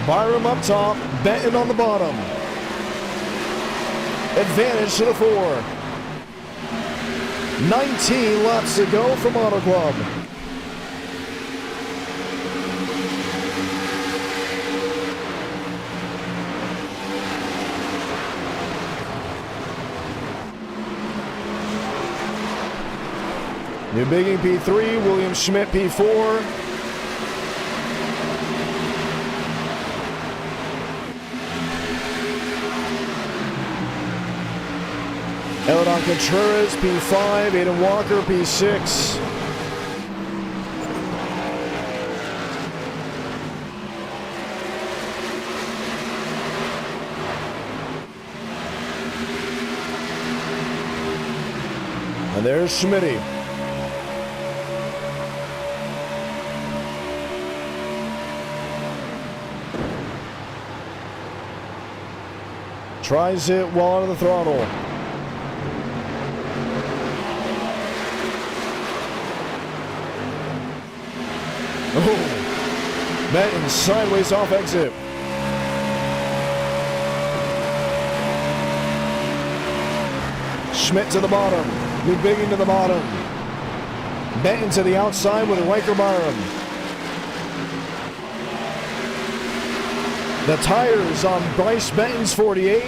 Byram up top, Benton on the bottom. Advantage to the 4. 19 laps to go from Auto Club. Newbigging P3, William Schmidt P4. Eldon Contreras, P5, Aiden Walker, P6. And there's Schmitty. Tries it while under the throttle. Oh, Benton sideways off exit. Schmidt to the bottom. New Bigging to the bottom. Benton to the outside with Riker Byram. The tires on Bryce Benton's 48.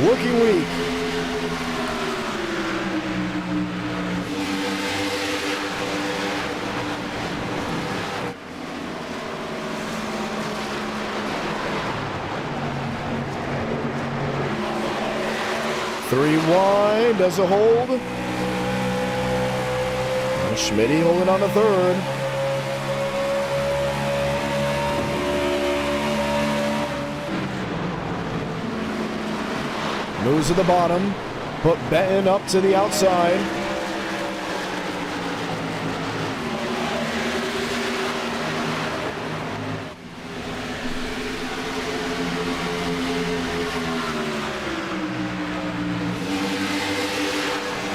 Looking weak. Three wide, does a hold. And Schmitty holding on to third. Moves to the bottom, put Benton up to the outside.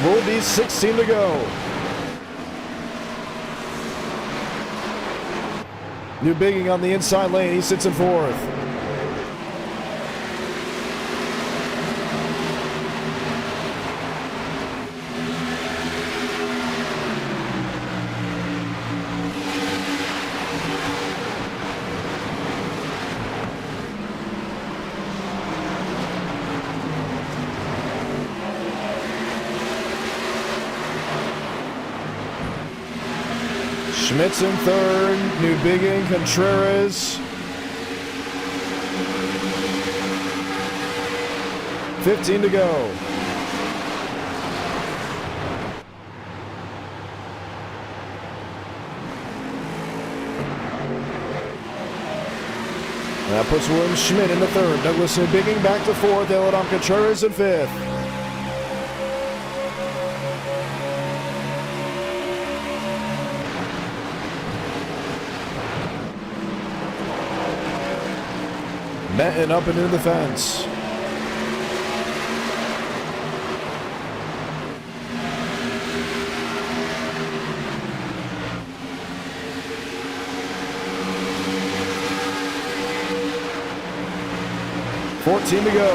Will be 16 to go. New Bigging on the inside lane, he sits in fourth. Schmidt's in third, New Bigging, Contreras. 15 to go. That puts William Schmidt in the third. Douglas New Bigging back to fourth. They'll let on Contreras in fifth. Benton up and into the fence. $14 to go.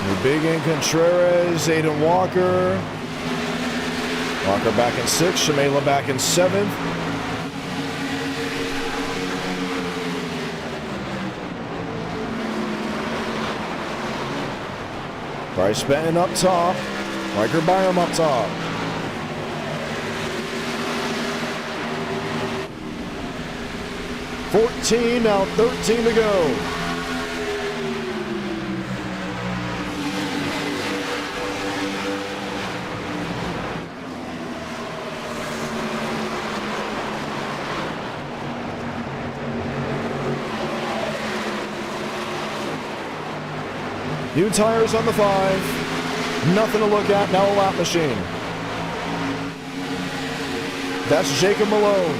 New Bigging, Contreras, Aiden Walker. Walker back in sixth, Shamela back in seventh. Bryce Benton up top. Riker Byram up top. $14, now $13 to go. New tires on the 5. Nothing to look at, now a lap machine. That's Jacob Malone.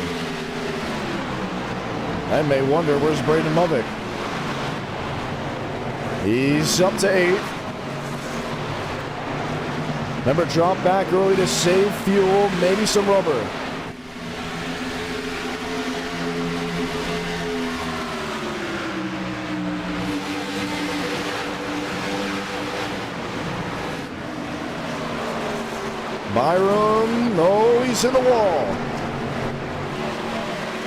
I may wonder, where's Braden Movick? He's up to 8th. Remember, drop back early to save fuel, maybe some rubber. Byram, no, he's in the wall.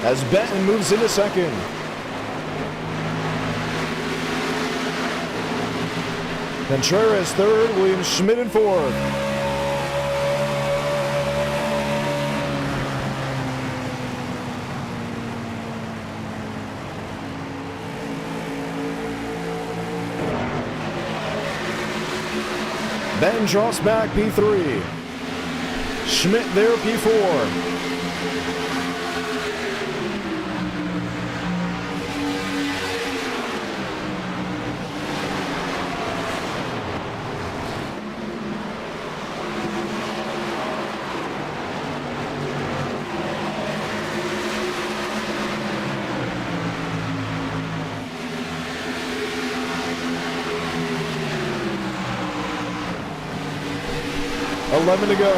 As Benton moves into second. Contreras third, William Schmidt in fourth. Benton draws back P3. Schmidt there, P4. 11 to go.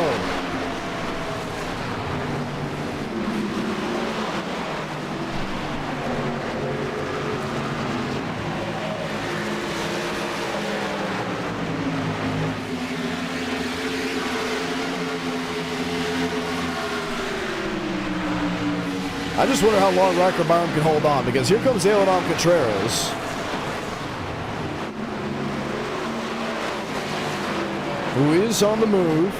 I just wonder how long Riker Byram can hold on, because here comes Aerodom Contreras. Who is on the move.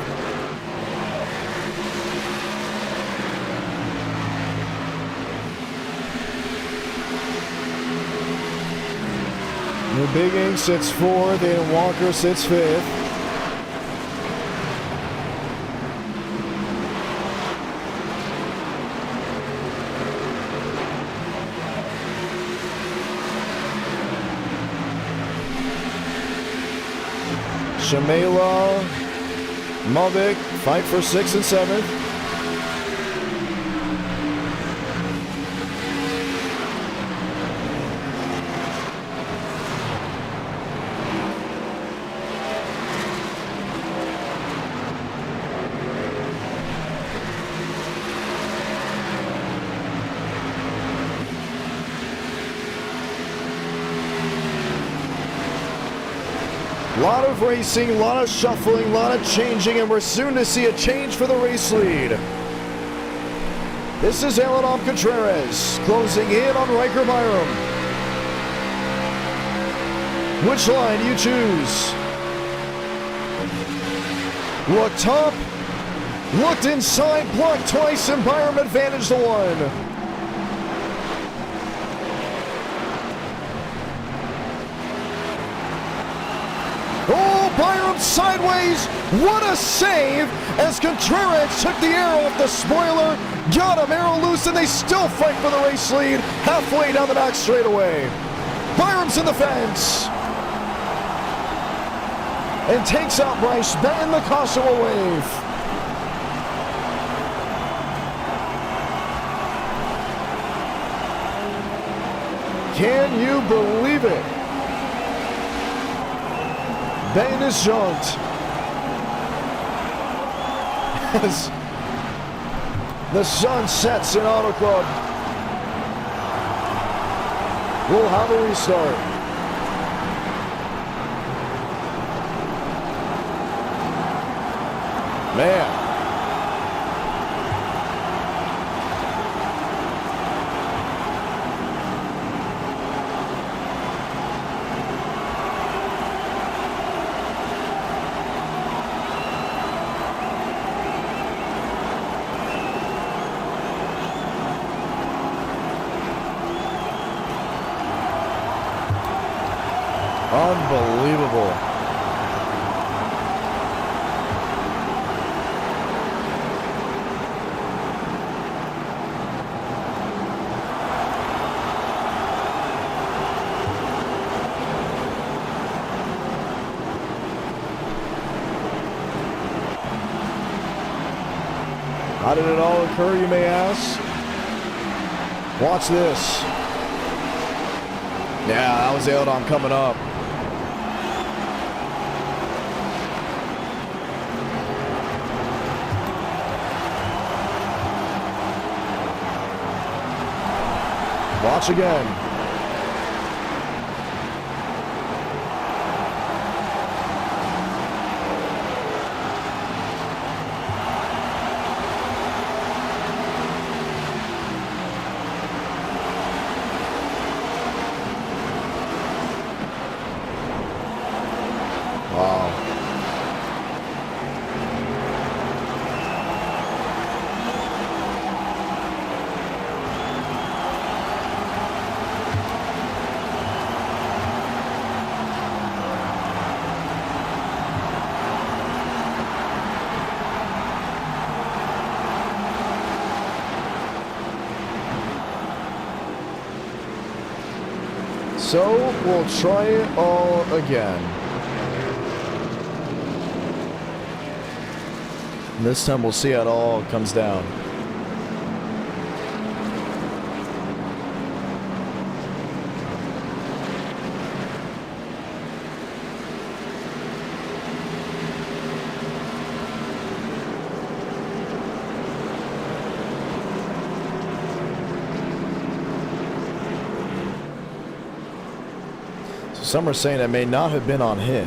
The Big Ink sits fourth, and Walker sits fifth. Shamela, Mulvick fight for 6th and 7th. A lot of racing, a lot of shuffling, a lot of changing, and we're soon to see a change for the race lead. This is Aerodom Contreras closing in on Riker Byram. Which line do you choose? Looked top, looked inside, blocked twice, and Byram advantaged the one. Byram sideways, what a save as Contreras took the air off the spoiler, got him arrow loose, and they still fight for the race lead halfway down the back straightaway. Byram's in the fence and takes out Bryce, and the caution will wave. Can you believe it? Ben is jumped as the sun sets in Auto Club. We'll have a restart. Man. Unbelievable. How did it all occur, you may ask? Watch this. Yeah, that was Aerodom coming up. Watch again. Wow. So we'll try it all again. And this time we'll see how it all comes down. Some are saying it may not have been on him.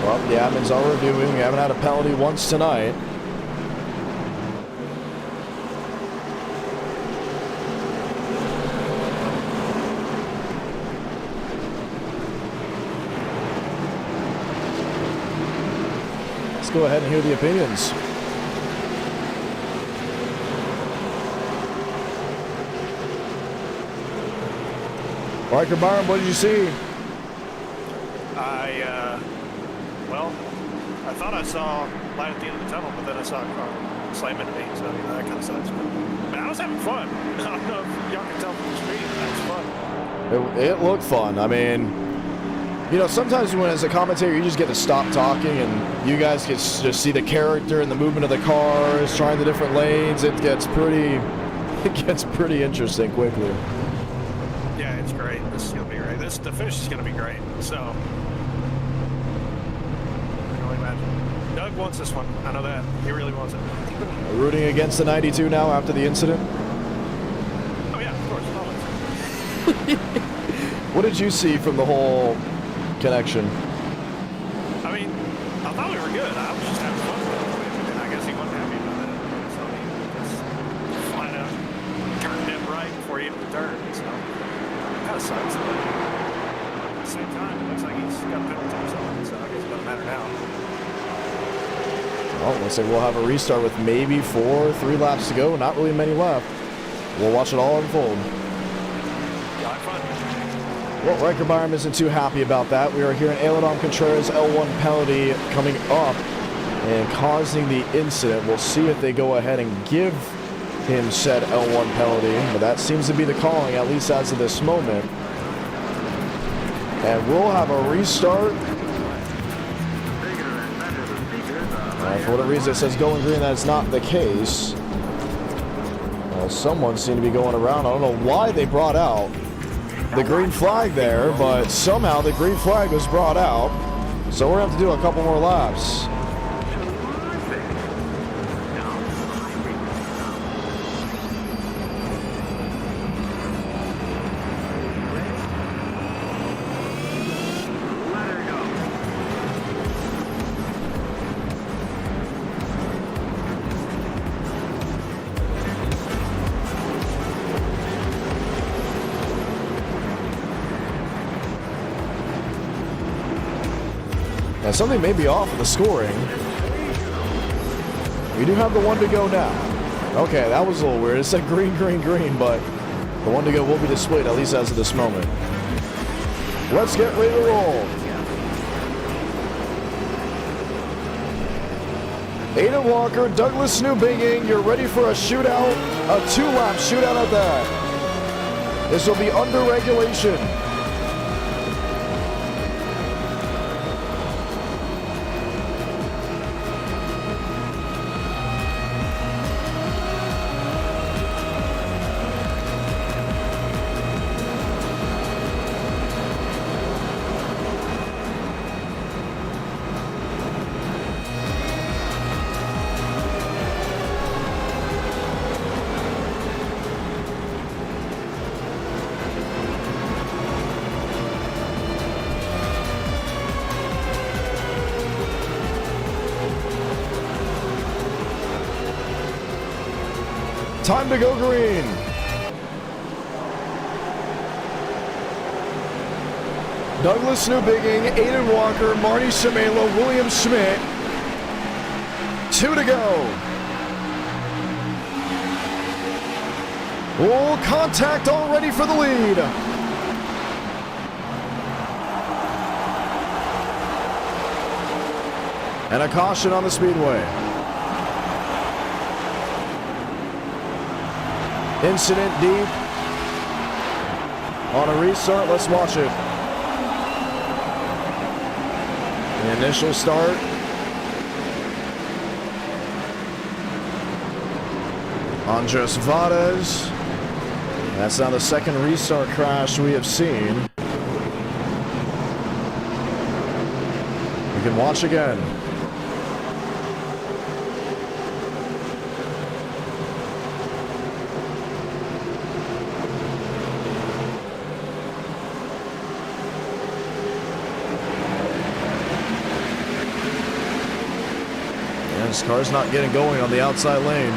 Well, the admins are reviewing. We haven't had a penalty once tonight. Let's go ahead and hear the opinions. Riker Byron, what did you see? Well, I thought I saw light at the end of the tunnel, but then I saw a car slam into me, so that kind of sucks. But I was having fun. I don't know if y'all can tell from the screen, that was fun. It looked fun. I mean, you know, sometimes when as a commentator you just get to stop talking and you guys can just see the character and the movement of the cars, trying the different lanes. It gets pretty interesting quickly. Yeah, it's great. This is gonna be great. The finish is gonna be great. So I can only imagine. Doug wants this one. I know that. He really wants it. Rooting against the 92 now after the incident. Oh yeah, of course, always. What did you see from the whole connection? I mean, I thought we were good. I was just having fun with it, and I guess he wasn't happy about it. So he just flat out turned him right before he hit the turn. So it kind of sucks, but at the same time, it looks like he's got a penalty or something. So I guess it doesn't matter now. Well, looks like we'll have a restart with maybe 3 laps to go. Not really many left. We'll watch it all unfold. Yeah, have fun. Well, Riker Byram isn't too happy about that. We are hearing Aerodom Contreras' L1 penalty coming up and causing the incident. We'll see if they go ahead and give him said L1 penalty, but that seems to be the calling, at least as of this moment. And we'll have a restart. For whatever reason, it says going green. That's not the case. Someone seemed to be going around. I don't know why they brought out the green flag there, but somehow the green flag was brought out. So we're going to have to do a couple more laps. Now something may be off with the scoring. We do have the 1 to go now. Okay, that was a little weird. It said green, green, green, but the 1 to go will be displayed, at least as of this moment. Let's get ready to roll. Aiden Walker, Douglas Newbinging, you're ready for a shootout, a 2-lap shootout at that. This will be under regulation. Time to go green. Douglas Newbinging, Aiden Walker, Marty Shimela, William Schmidt. 2 to go. Oh, contact already for the lead. And a caution on the speedway. Incident deep. On a restart, let's watch it. The initial start. Andres Vades. That's now the second restart crash we have seen. We can watch again. This car's not getting going on the outside lane.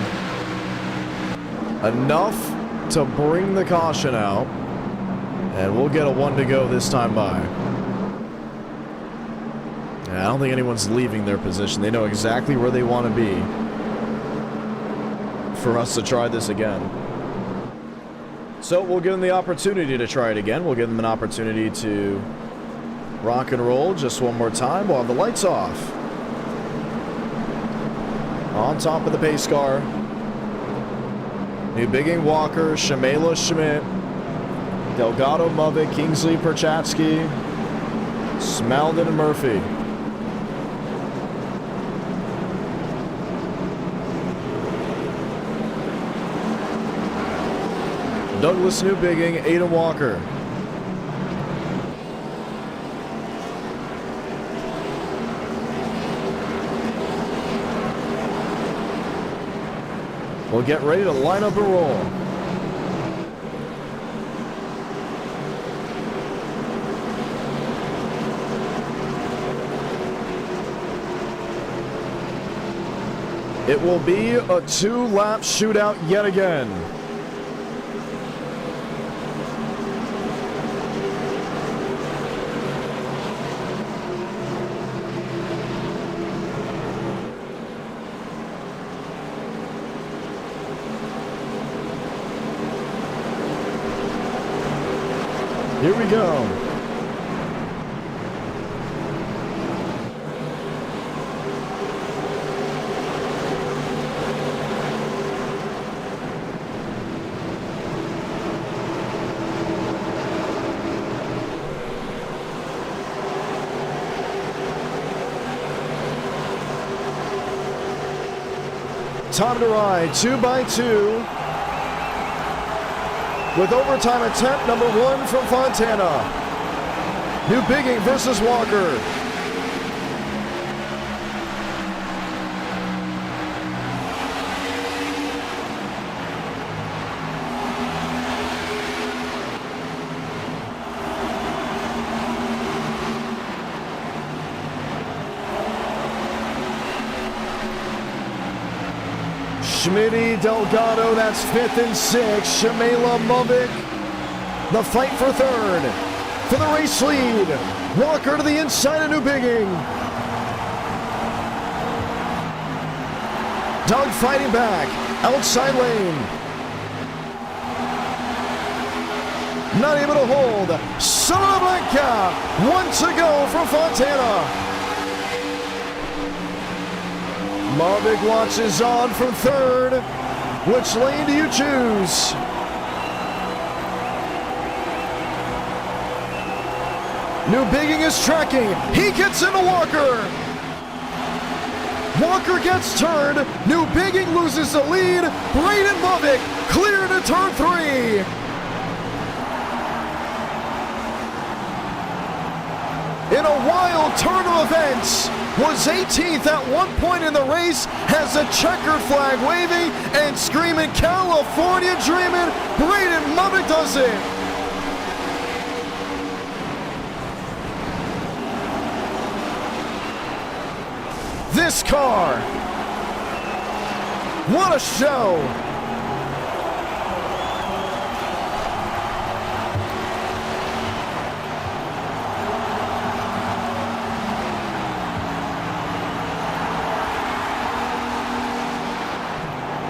Enough to bring the caution out. And we'll get a 1 to go this time by. Yeah, I don't think anyone's leaving their position. They know exactly where they want to be for us to try this again. So we'll give them the opportunity to try it again. We'll give them an opportunity to rock and roll just one more time. We'll have the lights off. On top of the pace car. New Bigging, Walker, Shamela, Schmidt, Delgado, Movic, Kingsley, Perchatsky, Smaldon, and Murphy. Douglas, New Bigging, Aiden Walker. We'll get ready to line up and roll. It will be a 2-lap shootout yet again. Here we go. Time to ride, 2x2. With overtime attempt number 1 from Fontana. New Bigging versus Walker. Schmitty, Delgado, that's 5th and 6. Shamela, Movic, the fight for 3rd. For the race lead, Walker to the inside of New Bigging. Doug fighting back, outside lane. Not able to hold. Salamanca, 1 to go for Fontana. Movic launches on from 3rd. Which lane do you choose? New Bigging is tracking. He gets into Walker. Walker gets turned. New Bigging loses the lead. Braden Movic clear to turn 3. In a wild turn of events, was 18th at one point in the race, has a checkered flag waving and screaming California dreaming. Braden Movic does it. This car, what a show.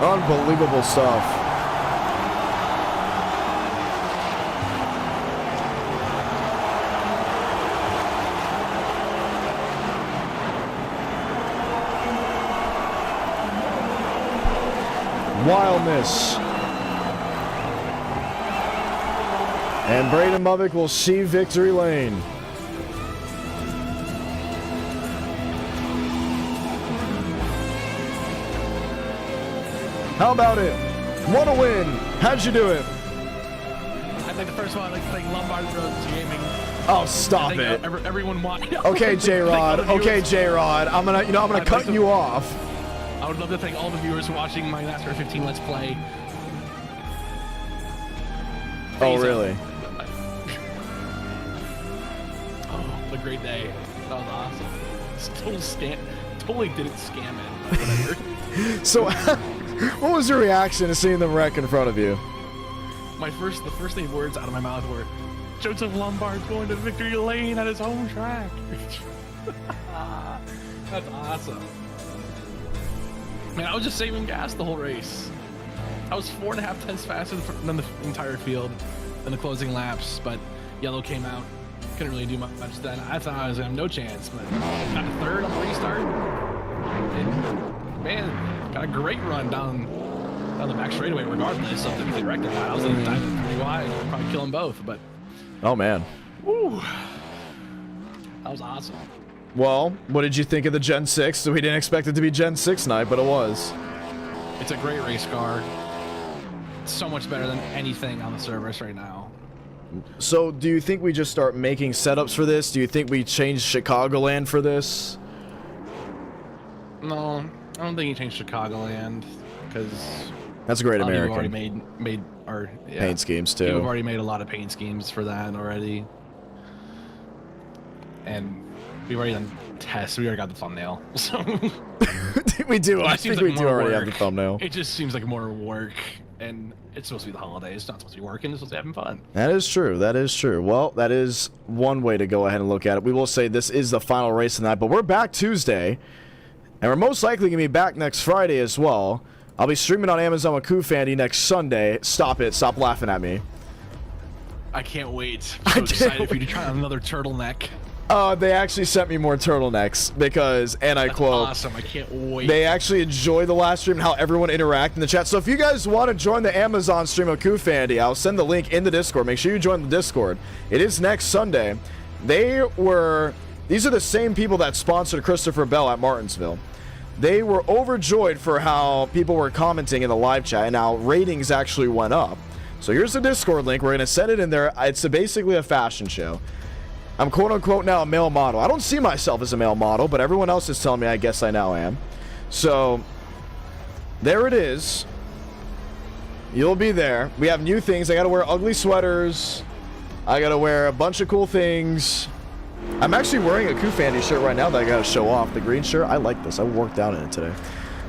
Unbelievable stuff. Wildness. And Braden Movic will see victory lane. How about it? What a win. How'd you do it? I think the first one, I think Lombard Road to Gaming. Oh, stop it. Everyone wanted. Okay, J-Rod. Okay, J-Rod. I'm gonna cut you off. I would love to thank all the viewers watching my NASCAR 15 Let's Play. Oh, really? Oh, what a great day. That was awesome. It's total scam. Totally didn't scam it. But whatever. So, what was your reaction to seeing them wreck in front of you? The first 8 words out of my mouth were, Joseph Lombard's going to victory lane at his home track. That's awesome. Man, I was just saving gas the whole race. I was 4.5 tenths faster than the entire field in the closing laps, but yellow came out. Couldn't really do much then. I thought I was gonna have no chance, but got a 3rd on the restart. And man, got a great run down the back straightaway regardless of the wreck that I was in diving pretty wide, probably kill them both, but Oh, man. woo, that was awesome. Well, what did you think of the Gen 6? So we didn't expect it to be Gen 6 night, but it was. It's a great race car. It's so much better than anything on the service right now. So do you think we just start making setups for this? Do you think we change Chicagoland for this? No, I don't think you changed Chicagoland because That's a great we've American. already made our Paint schemes, too. We've already made a lot of paint schemes for that already, and we've already done tests. We already got the thumbnail, so We do. I It seems think we like do more already have work. the thumbnail. It just seems like more work, and it's supposed to be the holidays. It's not supposed to be working. It's supposed to be having fun. That is true. That is true. Well, that is one way to go ahead and look at it. We will say this is the final race tonight, but we're back Tuesday, and we're most likely going to be back next Friday as well. I'll be streaming on Amazon with Kufandy next Sunday. Stop it. Stop laughing at me. I can't wait. I I'm so can't excited for you to try on another turtleneck. They actually sent me more turtlenecks because, and I That's quote, awesome. I can't wait. they actually enjoy the last stream and how everyone interacted in the chat. So if you guys want to join the Amazon stream of Kufandy, I'll send the link in the Discord. Make sure you join the Discord. It is next Sunday. These are the same people that sponsored Christopher Bell at Martinsville. They were overjoyed for how people were commenting in the live chat, and how ratings actually went up. So here's the Discord link. We're going to send it in there. It's basically a fashion show. I'm quote-unquote now a male model. I don't see myself as a male model, but everyone else is telling me I guess I now am. So, there it is. You'll be there. We have new things. I got to wear ugly sweaters. I got to wear a bunch of cool things. I'm actually wearing a Kufandy shirt right now that I got to show off. The green shirt. I like this. I worked out in it today.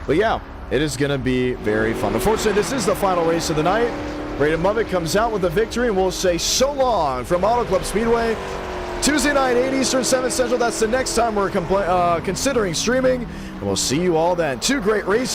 But yeah, it is going to be very fun. Unfortunately, this is the final race of the night. Braden Muvick comes out with the victory, and we'll say so long from Auto Club Speedway. Tuesday night, 8 Eastern, 7 Central. That's the next time we're considering streaming. And we'll see you all then. 2 great races.